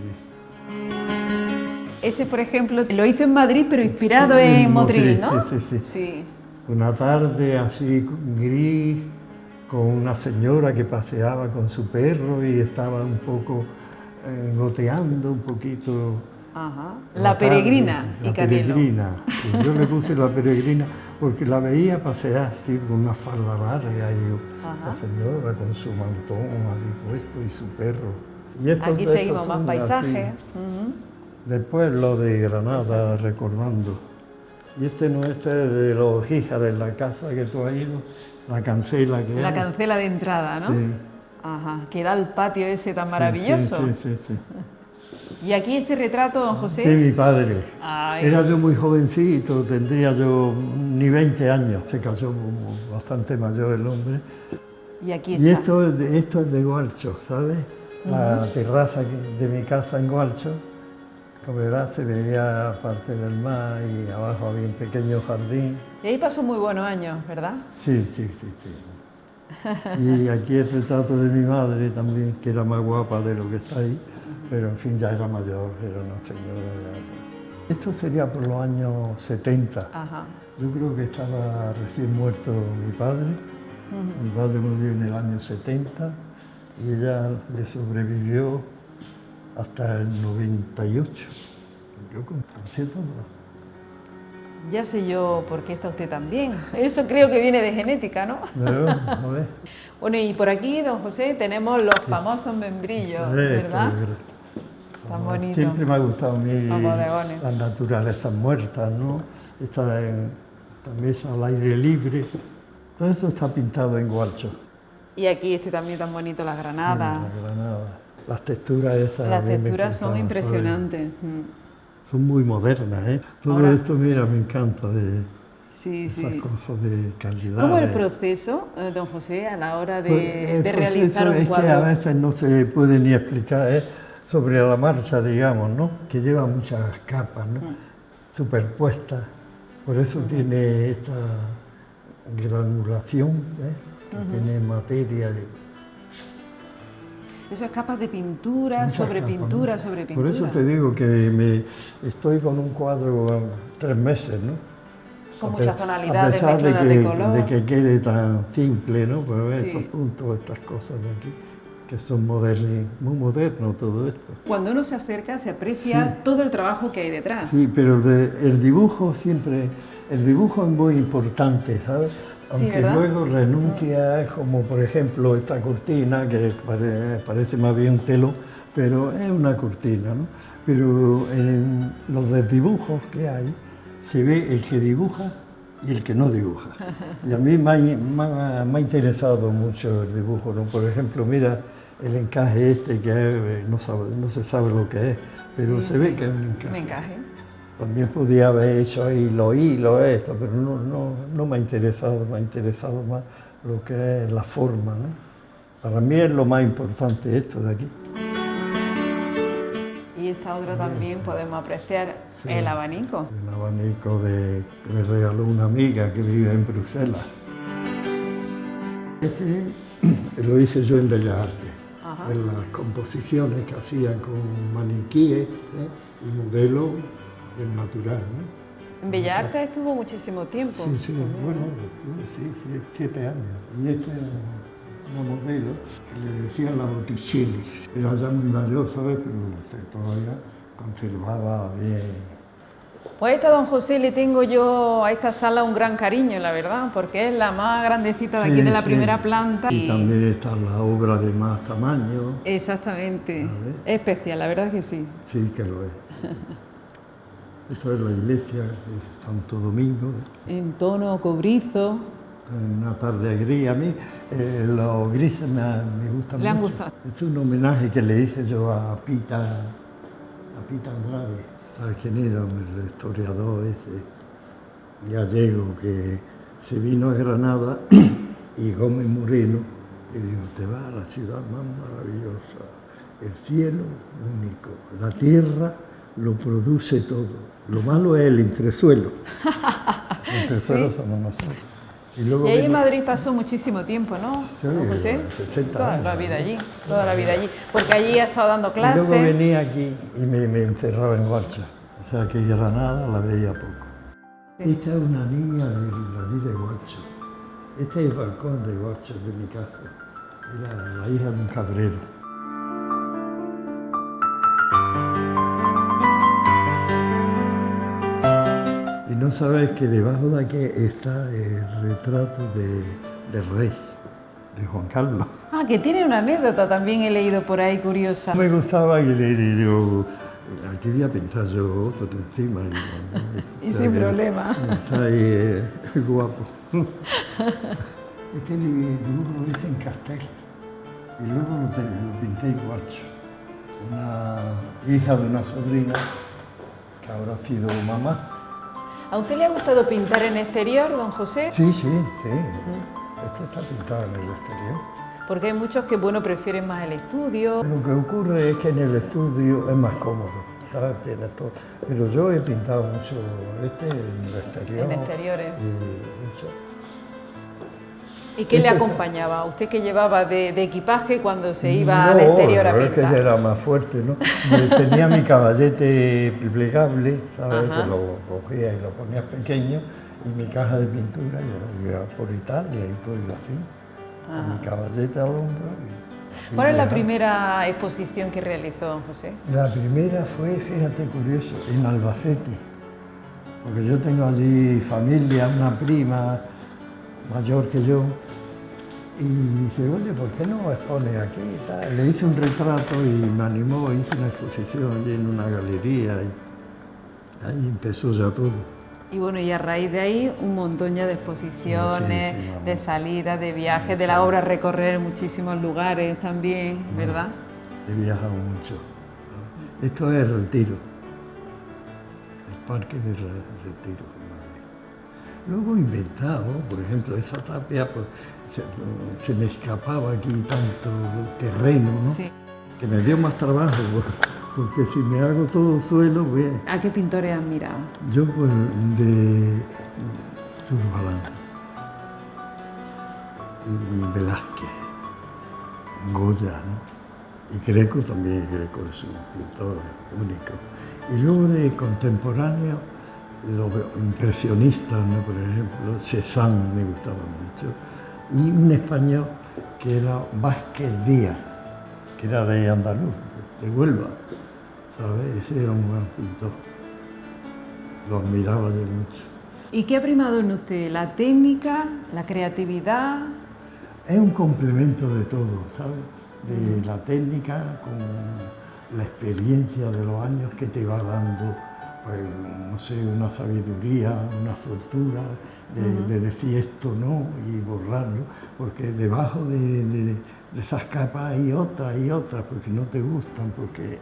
Este, por ejemplo, lo hizo en Madrid, pero inspirado en Motril, ¿no? Sí. Una tarde así gris, con una señora que paseaba con su perro y estaba un poco goteando un poquito. Ajá. La peregrina. La peregrina. Y yo le puse la peregrina porque la veía pasear así con una falda larga y la señora con su mantón ahí puesto y su perro. Y aquí seguimos más paisajes. Después lo de Granada, recordando. Y este es de los hijas de la casa que tú has ido, la cancela que La cancela de entrada, ¿no? Sí. Ajá, que da el patio ese tan maravilloso. Sí. ¿Y aquí este retrato, don José? De mi padre. Ay. Era yo muy jovencito, tendría yo ni 20 años. Se casó bastante mayor el hombre. Y aquí está. Y esto es de Gualcho, ¿sabes? La terraza de mi casa en Gualcho. Como verás, se veía parte del mar y abajo había un pequeño jardín. Y ahí pasó muy buenos años, ¿verdad? Sí. Y aquí el retrato de mi madre también, que era más guapa de lo que está ahí, pero en fin, ya era mayor, era una señora. Esto sería por los años 70. Ajá. Yo creo que estaba recién muerto mi padre. Mi padre murió en el año 70 y ella le sobrevivió hasta el 98. Yo con 100 años. Ya sé yo por qué está usted tan bien. Eso creo que viene de genética, ¿no? Bueno, y por aquí, don José, tenemos los famosos membrillos, ¿verdad? Tan bonito. Siempre me ha gustado a mí las naturalezas muertas, ¿no? También es al aire libre. Todo eso está pintado en Gualcho. Y aquí también tan bonito, las granadas. Sí, las granadas. Las texturas estas. Las texturas son impresionantes. Son muy modernas, ¿eh? Todo esto, mira, me encanta de esas cosas de calidad. ¿Cómo es el proceso, don José, a la hora de realizar un cuadro? Es que a veces no se puede ni explicar, sobre la marcha, digamos, ¿no? Que lleva muchas capas, ¿no? Superpuestas. Por eso tiene esta granulación, tiene materia. Eso es capas de pintura, sobre pintura, sobre pintura. Por eso te digo que estoy con un cuadro 3 meses, ¿no? Con muchas tonalidades, a pesar mezcladas de color. de que quede tan simple, ¿no? Pues ver Sí. estos puntos, estas cosas de aquí, que son modernos, muy moderno todo esto. Cuando uno se acerca se aprecia Sí. todo el trabajo que hay detrás. Sí, pero el dibujo siempre, el dibujo es muy importante, ¿sabes? Sí, Aunque ¿verdad? luego renuncia, como por ejemplo esta cortina, que parece más bien un telón, pero es una cortina, ¿no? Pero en los dibujos que hay, se ve el que dibuja y el que no dibuja. Y a mí me ha interesado mucho el dibujo, ¿no? Por ejemplo, mira el encaje este, que no se sabe lo que es, pero Sí, se ve sí. que es un encaje. Un encaje. También podía haber hecho ahí los hilos, esto, pero no me ha interesado más lo que es la forma, ¿no? Para mí es lo más importante esto de aquí. Y esta otra también podemos apreciar el abanico. Un abanico que me regaló una amiga que vive en Bruselas. Este lo hice yo en Bellas Artes, Ajá. en las composiciones que hacían con maniquíes y modelos del natural, ¿no? En Bellas Artes estuvo muchísimo tiempo. Sí, sí, bueno, sí, 7 años. Y este es una modelo que le decían la Botticelli. Era ya muy mayor, ¿sabes? Pero todavía conservaba bien. Pues a esta, don José, le tengo yo a esta sala un gran cariño, la verdad, porque es la más grandecita de aquí Sí, de la sí. primera planta. Y también está la obra de más tamaño. Exactamente. Es especial, la verdad que sí. Sí, que lo es. Esto es la iglesia de Santo Domingo. En tono cobrizo. Una tarde gris. A mí los grises me gustan mucho. ¿Le han gustado? Es un homenaje que le hice yo a Pita Andrade. ¿Sabes quién era? El historiador ese gallego que se vino a Granada y Gómez Moreno y dijo, te vas a la ciudad más maravillosa, el cielo único, la tierra lo produce todo. Lo malo es el entresuelo. El entresuelo Sí. somos nosotros. Y, luego Y ahí en vino- Madrid pasó muchísimo tiempo, ¿no, Sí, don José? 60 Toda años. la vida allí, toda la vida allí. Porque allí ha estado dando Y luego clases. venía aquí y me encerraba en Guarcha. O sea que Granada la veía poco. Esta es una niña de allí de Guarcha. Este es el balcón de Guarcha, de mi casa. Era la hija de un cabrero. Y no sabes que debajo de aquí está el retrato del rey, de Juan Carlos. Ah, que tiene una anécdota también he leído por ahí curiosa. Me gustaba y le digo, aquí voy a pintar yo otro encima. Y sin problema. Está ahí guapo. Este dibujo lo hice en cartel y luego lo pinté en guacho. Una hija de una sobrina que habrá sido mamá. ¿A usted le ha gustado pintar en exterior, don José? Sí. Esto está pintado en el exterior. Porque hay muchos que, bueno, prefieren más el estudio. Lo que ocurre es que en el estudio es más cómodo, ¿sabes? Tienes todo. Pero yo he pintado mucho en el exterior. En exteriores. Y mucho. ¿Y qué le acompañaba? ¿Usted qué llevaba de equipaje cuando se iba al exterior a No, es que pintar? era más fuerte, ¿no? Tenía mi caballete plegable, ¿sabes? Ajá. Que lo cogía y lo ponía pequeño, y mi caja de pintura, yo iba por Italia y todo iba así. Ajá. Mi caballete al hombro. Y ¿Cuál es la viajaba. primera exposición que realizó, don José? La primera fue, fíjate, curioso, en Albacete. Porque yo tengo allí familia, una prima mayor que yo, y dice, oye, ¿por qué no expones aquí? Y tal. Le hice un retrato y me animó, hice una exposición allí en una galería, y ahí empezó ya todo. Y bueno, y a raíz de ahí un montón ya de exposiciones, Sí, vamos. de salidas, de viajes, de la obra recorrer muchísimos lugares también, ¿verdad? He viajado mucho. Esto es el Retiro, el Parque del Retiro. Luego he inventado, por ejemplo, esa tapia, pues se me escapaba aquí tanto terreno, ¿no? Sí. Que me dio más trabajo, porque si me hago todo suelo, pues, ¿A qué pintores han mirado? yo pues de Zurbarán, Velázquez, Goya, ¿no? Y Greco también, Greco es un pintor único. Y luego de contemporáneo, los impresionistas, ¿no? Por ejemplo, Cézanne me gustaba mucho. Y un español que era Vázquez Díaz, que era de Andaluz, de Huelva, ¿sabes? Ese era un gran pintor. Lo admiraba yo mucho. ¿Y qué ha primado en usted? ¿La técnica, la creatividad? Es un complemento de todo, ¿sabes? De la técnica con la experiencia de los años que te va dando, pues, no sé, una sabiduría, una soltura de decir esto no y borrarlo, porque debajo de esas capas hay otras, porque no te gustan, porque...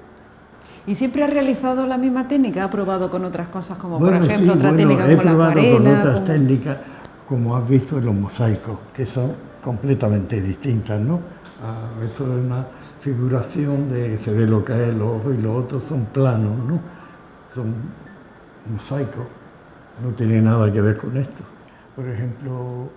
¿Y siempre ha realizado la misma técnica? ¿Ha probado con otras cosas como, Bueno, por ejemplo, sí, otra técnica he como la probado acuarela? con otras técnicas, como has visto en los mosaicos, que son completamente distintas, ¿no? Esto es una figuración de que se ve lo que es el ojo y los otros son planos, ¿no? Son mosaicos, no tiene nada que ver con esto. Por ejemplo,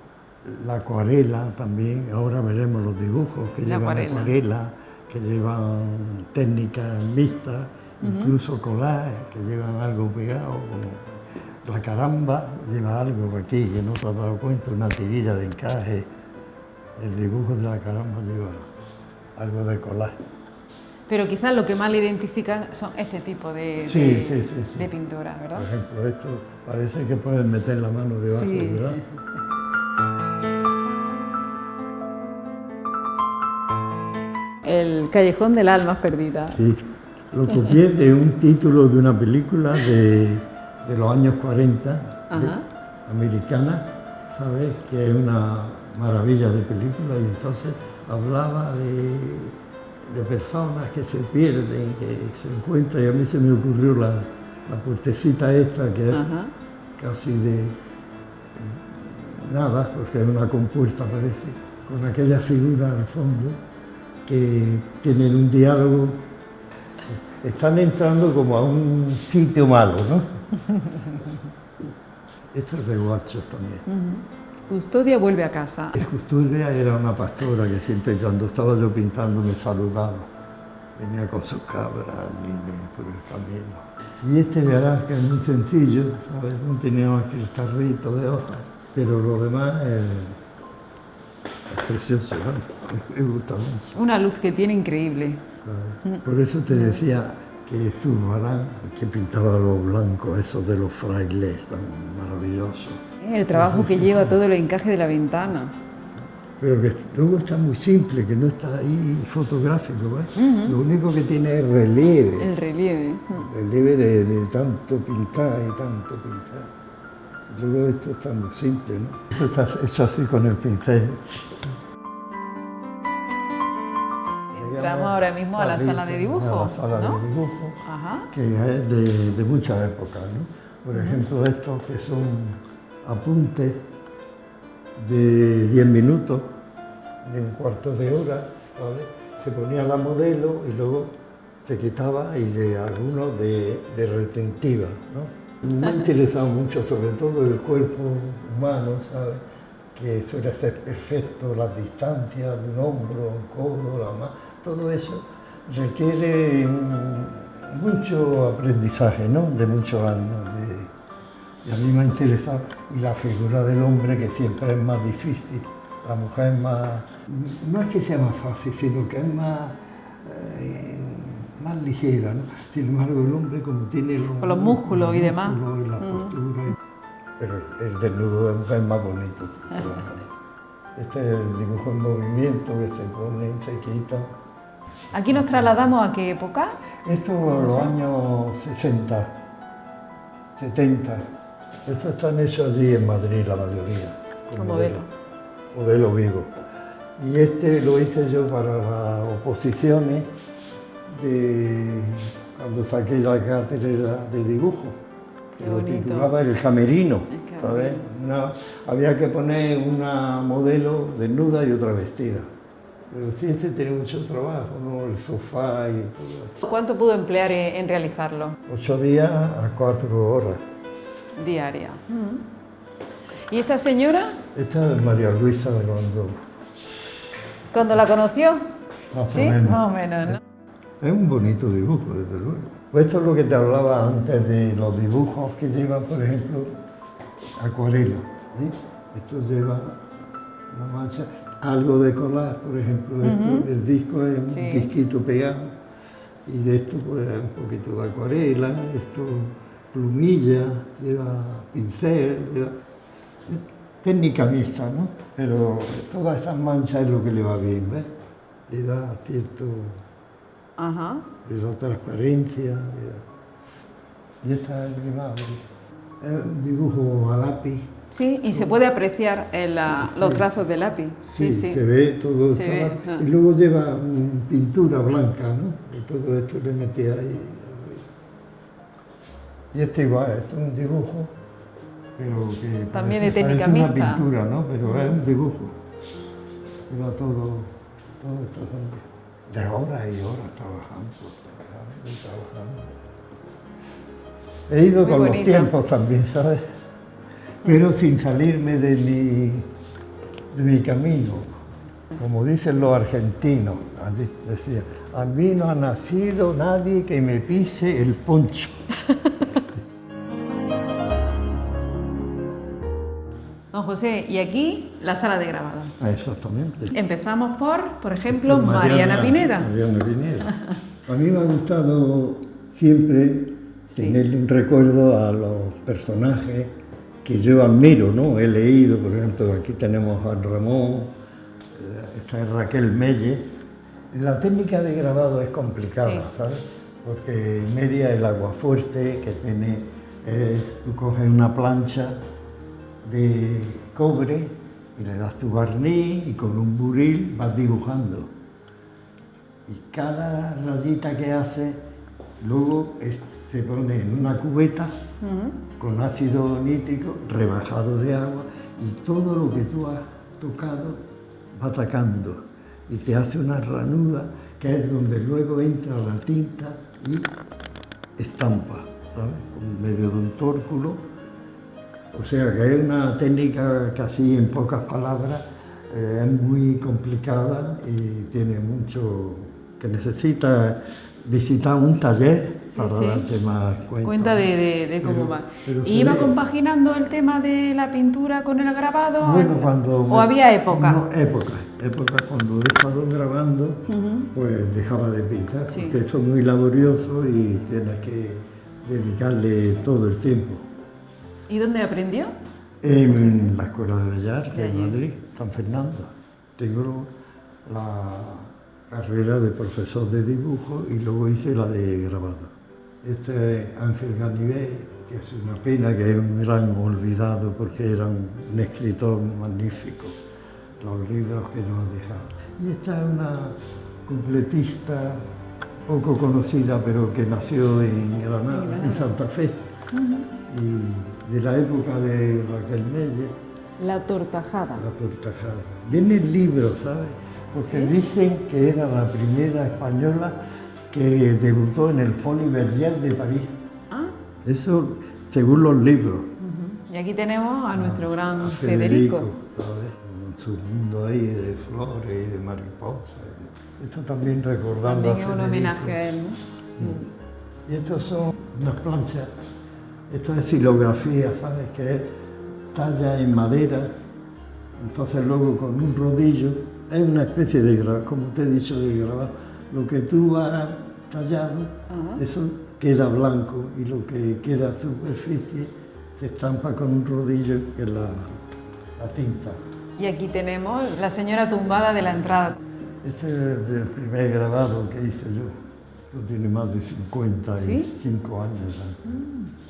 la acuarela también, ahora veremos los dibujos que llevan acuarela, que llevan técnicas mixtas, incluso collage, que llevan algo pegado, como la caramba lleva algo aquí que no te has dado cuenta, una tirilla de encaje. El dibujo de la caramba lleva algo de collage. Pero quizás lo que más le identifican son este tipo de pintura, ¿verdad? Por ejemplo, esto parece que pueden meter la mano debajo, ¿verdad? El Callejón del Almas Perdidas. Sí, lo copié de un título de una película de los años 40, americana, ¿sabes? Que es una maravilla de película, y entonces hablaba de personas que se pierden, que se encuentran, y a mí se me ocurrió la puertecita esta, que es casi de nada, porque es una compuerta, parece, con aquella figura al fondo, que tienen un diálogo, están entrando como a un sitio malo, ¿no? Esto es de Guachos también. Custodia vuelve a casa. Custodia era una pastora que siempre, cuando estaba yo pintando, me saludaba. Venía con sus cabras por el camino. Y este verás que es muy sencillo, ¿sabes? No tenía más que el tarrito de hojas, pero lo demás es precioso, ¿no? Me gusta mucho. Una luz que tiene increíble. Por eso te decía que Zurbarán, que pintaba los blancos, esos de los frailes, tan maravillosos. El trabajo que lleva todo el encaje de la ventana. Pero que luego está muy simple, que no está ahí fotográfico, ¿ves? Lo único que tiene es relieve. El relieve. Relieve de tanto pintar y tanto pintar. Luego esto está muy simple, ¿no? Esto está hecho así con el pincel. Entramos ahora mismo a la sala de dibujo, a la sala de dibujo, que es de muchas épocas, ¿no? Por ejemplo, estos que son apuntes de 10 minutos, de un cuarto de hora, ¿vale? Se ponía la modelo y luego se quitaba, y de algunos de retentiva, ¿no? Me ha interesado mucho, sobre todo el cuerpo humano, ¿sabes? Que suele ser perfecto, las distancias de un hombro, un codo, la mano, todo eso requiere mucho aprendizaje, ¿no? De muchos años. Y a mí me ha interesado, y la figura del hombre, que siempre es más difícil. La mujer es más, no es que sea más fácil, sino que es más ligera, ¿no? Sin embargo, el hombre, como tiene con los músculos y demás, y la postura, pero el desnudo de mujer es más bonito. Este es el dibujo en movimiento, que se pone y se quita. ¿Aquí nos trasladamos a qué época? Esto a los años 60, 70. Estos están hechos allí en Madrid, la mayoría. Con modelo. Modelo vivo. Y este lo hice yo para las oposiciones cuando saqué la cátedra de dibujo. Qué lo bonito. titulaba El Camerino, ¿sabes? Había que poner una modelo desnuda y otra vestida. Pero sí, este tiene mucho trabajo, ¿no? El sofá y todo esto. ¿Cuánto pudo emplear en realizarlo? 8 días a 4 horas. Diaria. ¿Y esta señora? Esta es María Luisa de Gondó. ¿Cuándo la conoció? Sí, más o menos, ¿no? Es un bonito dibujo, desde luego. Pues esto es lo que te hablaba antes de los dibujos que lleva, por ejemplo, acuarela. Esto lleva una mancha, algo de colar, por ejemplo, esto, el disco es un disquito pegado, y de esto pues un poquito de acuarela, esto plumilla, lleva pincel, lleva técnica mixta, ¿no? Pero todas estas manchas es lo que le va bien, ¿ves? Le da cierto... le da transparencia. Y esta es un dibujo a lápiz. Sí, y se puede apreciar los trazos de lápiz. Sí, se ve todo. Y luego lleva pintura blanca, ¿no? Y todo esto le metí ahí. Y este igual, esto es un dibujo, pero que también de técnica mixta. Es una pintura, ¿no? Pero es un dibujo. Lleva todo esto de horas y horas trabajando. He ido con los tiempos también, ¿sabes? Pero sin salirme de mi camino. Como dicen los argentinos, decía, a mí no ha nacido nadie que me pise el poncho. Don José, y aquí la sala de grabado. Exactamente. Empezamos por ejemplo, Mariana Pineda. Mariana Pineda. A mí me ha gustado siempre tenerle un recuerdo a los personajes que yo admiro, ¿no? He leído, por ejemplo, aquí tenemos a Juan Ramón, esta es Raquel Melle. La técnica de grabado es complicada, ¿sabes? Porque media el aguafuerte que tiene, tú coges una plancha de cobre y le das tu barniz y con un buril vas dibujando. Y cada rayita que hace, luego se pone en una cubeta con ácido nítrico rebajado de agua y todo lo que tú has tocado va atacando y te hace una ranura que es donde luego entra la tinta y estampa, ¿sabes? En medio de un tórculo. O sea que es una técnica que así en pocas palabras es muy complicada y tiene mucho que necesita visitar un taller para darte más cuenta de cómo va. ¿Y iba compaginando el tema de la pintura con el grabado? Bueno, ¿O había época? No, época cuando he estado grabando, pues dejaba de pintar, porque esto es muy laborioso y tienes que dedicarle todo el tiempo. ¿Y dónde aprendió? En la Escuela de Bellas Artes de Madrid, San Fernando. Tengo la carrera de profesor de dibujo y luego hice la de grabado. Este es Ángel Ganivet, que es una pena, que es un gran olvidado porque era un escritor magnífico, los libros que nos ha dejado. Y esta es una completista poco conocida, pero que nació en Granada, en Santa Fe. Y de la época de Raquel Melle. La Tortajada. La Tortajada. Viene el libro, ¿sabes? Porque dicen que era la primera española que debutó en el Folies Bergère de París. Eso según los libros. Y aquí tenemos a nuestro gran Federico. ¿Sabes? Con su mundo ahí de flores y de mariposas. Esto también recordando también a es Federico. un homenaje a él, ¿no? Y estos son unas planchas. Esto es xilografía, ¿sabes? Que es talla en madera. Entonces luego con un rodillo, es una especie de grabado, como te he dicho, de grabado. Lo que tú has tallado, eso queda blanco y lo que queda a superficie se estampa con un rodillo, que es la tinta. Y aquí tenemos la señora tumbada de la entrada. Este es el primer grabado que hice yo. Esto tiene más de 55 años.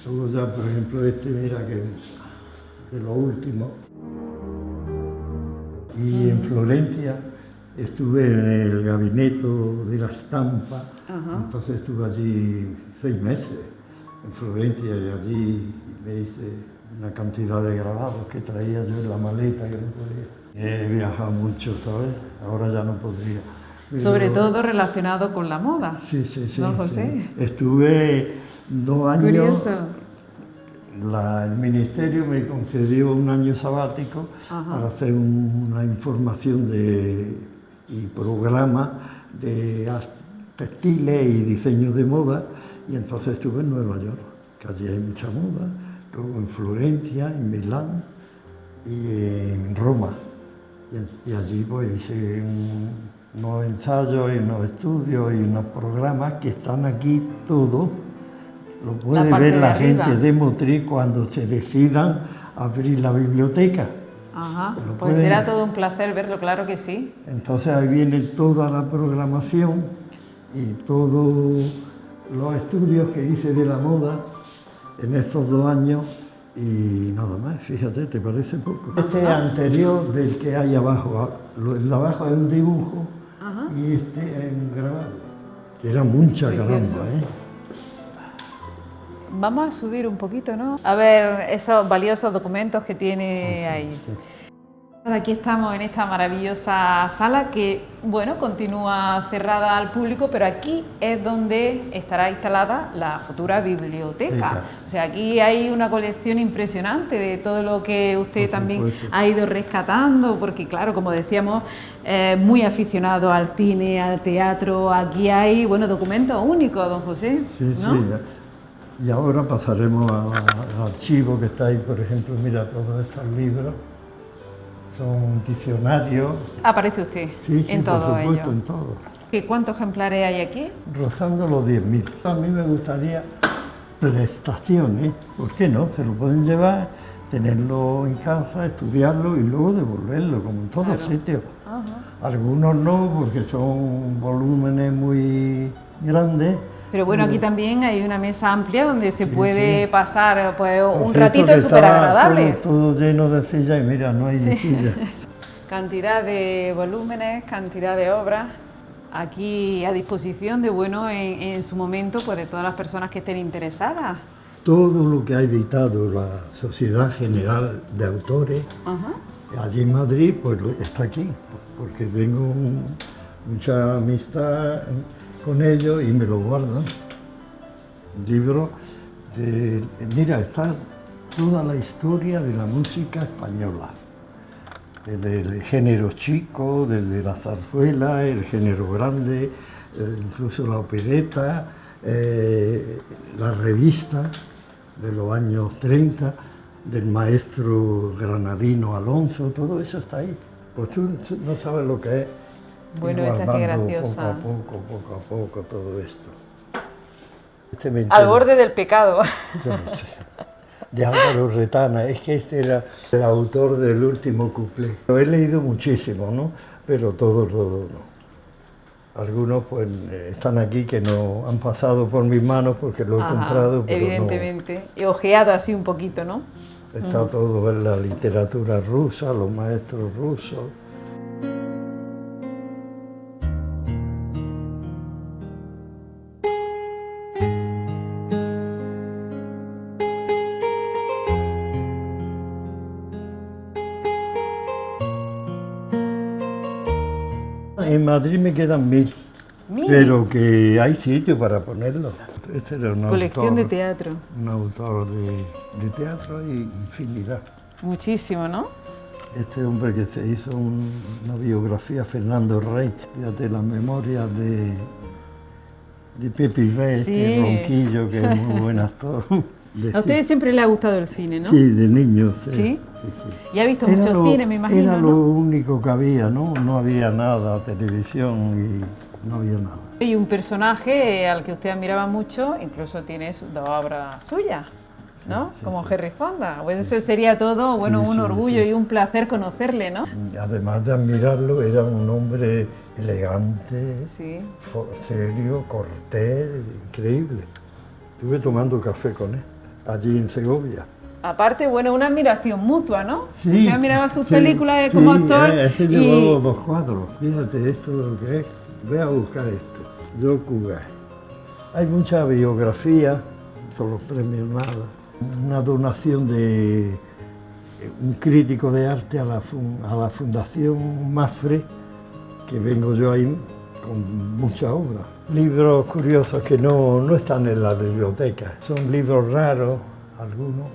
Luego ya, por ejemplo, este, mira que es de lo último. Y en Florencia estuve en el gabinete de la estampa, entonces estuve allí 6 meses en Florencia y allí me hice una cantidad de grabados que traía yo en la maleta que no podía. He viajado mucho, ¿sabes? Ahora ya no podría. Pero... Sobre todo relacionado con la moda. Sí. ¿No, José? Sí. Estuve 2 años. Curioso. El ministerio me concedió un año sabático para hacer una información y programa de textiles y diseño de moda, y entonces estuve en Nueva York, que allí hay mucha moda, luego en Florencia, en Milán y en Roma. Y allí pues hice unos ensayos y unos estudios y unos programas que están aquí todos. Lo puede ver la gente de Motril cuando se decidan abrir la biblioteca. Ajá, pues será todo un placer verlo, claro que sí. Entonces ahí viene toda la programación y todos los estudios que hice de la moda en estos 2 años y nada más, fíjate, ¿te parece poco? Este es anterior del que hay abajo. El de abajo es un dibujo y este es un grabado. Era mucha caramba, ¿eh? Vamos a subir un poquito, ¿no? A ver esos valiosos documentos que tiene ahí. Aquí estamos en esta maravillosa sala que, bueno, continúa cerrada al público, pero aquí es donde estará instalada la futura biblioteca. O sea, aquí hay una colección impresionante de todo lo que usted también ha ido rescatando, porque claro, como decíamos, muy aficionado al cine, al teatro, aquí hay, bueno, documentos únicos, don José, ¿no? Sí. Y ahora pasaremos al archivo que está ahí, por ejemplo, mira, todos estos libros son diccionarios. ¿Aparece usted en todo ello? Por supuesto, en todo. ¿Y cuántos ejemplares hay aquí? Rozando los 10.000. A mí me gustaría prestaciones, ¿por qué no? Se lo pueden llevar, tenerlo en casa, estudiarlo y luego devolverlo, como en todos sitios. Algunos no, porque son volúmenes muy grandes. Pero bueno, aquí también hay una mesa amplia donde se puede pasar pues, un ratito súper agradable. Todo lleno de sillas y mira, no hay ni sillas. Cantidad de volúmenes, cantidad de obras, aquí a disposición de, bueno, en su momento, pues de todas las personas que estén interesadas. Todo lo que ha editado la Sociedad General de Autores, allí en Madrid, pues está aquí, porque tengo mucha amistad con ellos y me lo guardan. Libro de... Mira, está toda la historia de la música española, desde el género chico, desde la zarzuela, el género grande, incluso la opereta, la revista de los años 30, del maestro granadino Alonso, todo eso está ahí. Pues tú no sabes lo que es. Bueno, esta es graciosa. Poco a poco todo esto. Al borde del pecado. Yo no sé. De Álvaro Retana, es que este era el autor del último cuplé. Lo he leído muchísimo, ¿no? Pero todo no. Algunos pues están aquí que no han pasado por mis manos porque lo he comprado, pero evidentemente. Y ojeado así un poquito, ¿no? Está todo en la literatura rusa, los maestros rusos. En Madrid me quedan 1000, pero que hay sitio para ponerlo. Este era un colección de teatro. Un autor de teatro y infinidad. Muchísimo, ¿no? Este hombre que se hizo una biografía, Fernando Rey, fíjate las memorias de Pepe Ibé, este Ronquillo, que es muy buen actor. A usted siempre le ha gustado el cine, ¿no? Sí, de niño, sí. ¿Sí? Y ha visto muchos cines, me imagino, Era ¿no? lo único que había, ¿no? No había nada, televisión y no había nada. Y un personaje al que usted admiraba mucho, incluso tiene 2 obras suyas, ¿no? Como Henry Fonda. Pues eso sería todo, bueno, un orgullo y un placer conocerle, ¿no? Además de admirarlo, era un hombre elegante, serio, cortés, increíble. Estuve tomando café con él, allí en Segovia. Aparte, bueno, una admiración mutua, ¿no? Sí, usted admiraba sus películas como actor. Ese llevó 2 cuadros. Fíjate esto lo que es. Voy a buscar esto. Yokugai. Hay mucha biografía, son los premios nada. Una donación de un crítico de arte a la Fundación Mafre, que vengo yo ahí con muchas obras. Libros curiosos que no están en la biblioteca. Son libros raros, algunos.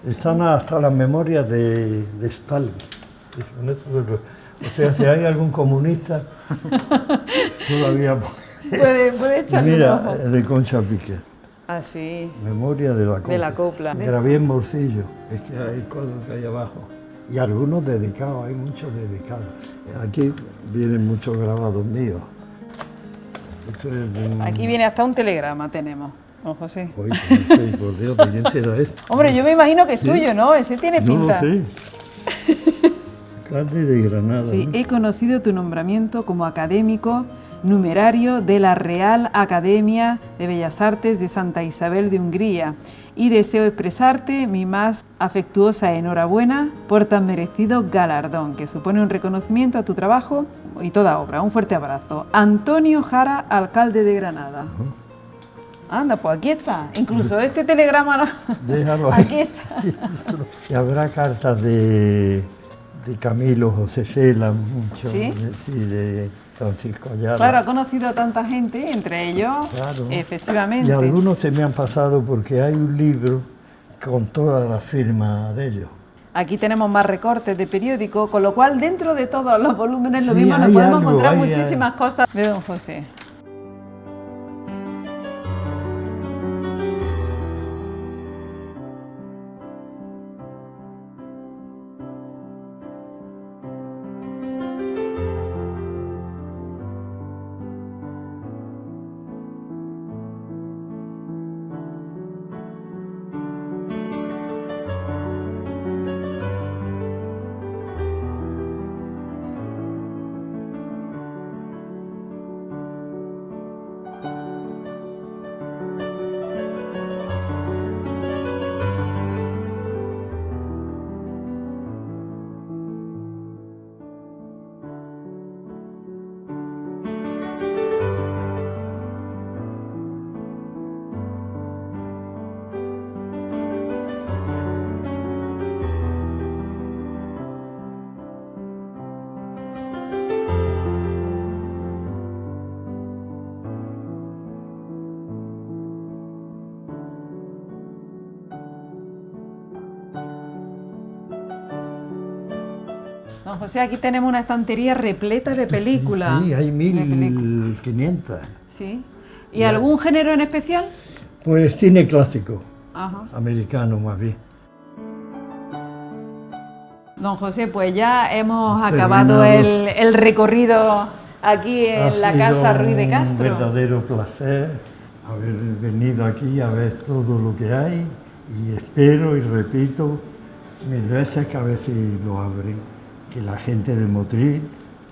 Están hasta las memorias de Stalin. O sea, si hay algún comunista, todavía puede echarle un Mira, ojo. de Concha Piqué. Ah, sí. Memoria de la copla. De la copla. Grabé en bolsillo, es que hay cosas que hay abajo. Y algunos dedicados, hay muchos dedicados. Aquí vienen muchos grabados míos. Esto es de Aquí viene hasta un telegrama, tenemos, don José. Oye, por Dios, ¿de quién será esto? Hombre, yo me imagino que es ¿Sí? suyo, ¿no? Ese tiene pinta. No lo sé. Alcalde de Granada. Sí, ¿no? he conocido tu nombramiento como académico numerario de la Real Academia de Bellas Artes de Santa Isabel de Hungría y deseo expresarte mi más afectuosa enhorabuena por tan merecido galardón, que supone un reconocimiento a tu trabajo y toda obra. Un fuerte abrazo. Antonio Jara, alcalde de Granada. Anda, pues aquí está. Incluso este telegrama... Déjalo ahí. Aquí está. Y habrá cartas de Camilo José Cela, mucho, ¿Sí? de Francisco Ayala. Claro, ha conocido a tanta gente, entre ellos, Claro. efectivamente. Y algunos se me han pasado porque hay un libro con todas las firmas de ellos. Aquí tenemos más recortes de periódico, con lo cual dentro de todos los volúmenes lo Sí, mismo nos hay podemos algo, encontrar hay muchísimas cosas de don José. Don José, aquí tenemos una estantería repleta de películas. Sí, hay 1500. Sí. ¿Y algún género en especial? Pues cine clásico, Ajá. americano más bien. Don José, pues ya hemos Terminado. acabado el recorrido aquí en la Casa Ruiz de Un Castro. verdadero placer haber venido aquí a ver todo lo que hay y espero y repito mil veces que a veces lo abren, que la gente de Motril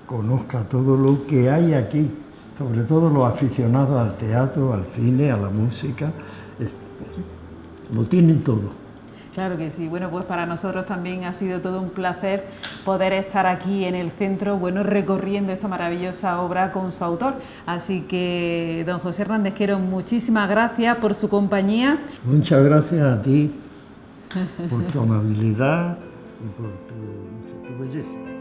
conozca todo lo que hay aquí, sobre todo los aficionados al teatro, al cine, a la música, lo tienen todo. Claro que sí. Bueno, pues para nosotros también ha sido todo un placer poder estar aquí en el centro, bueno, recorriendo esta maravillosa obra con su autor. Así que, don José Hernández Quero, muchísimas gracias por su compañía. Muchas gracias a ti por tu amabilidad y por tu belleza.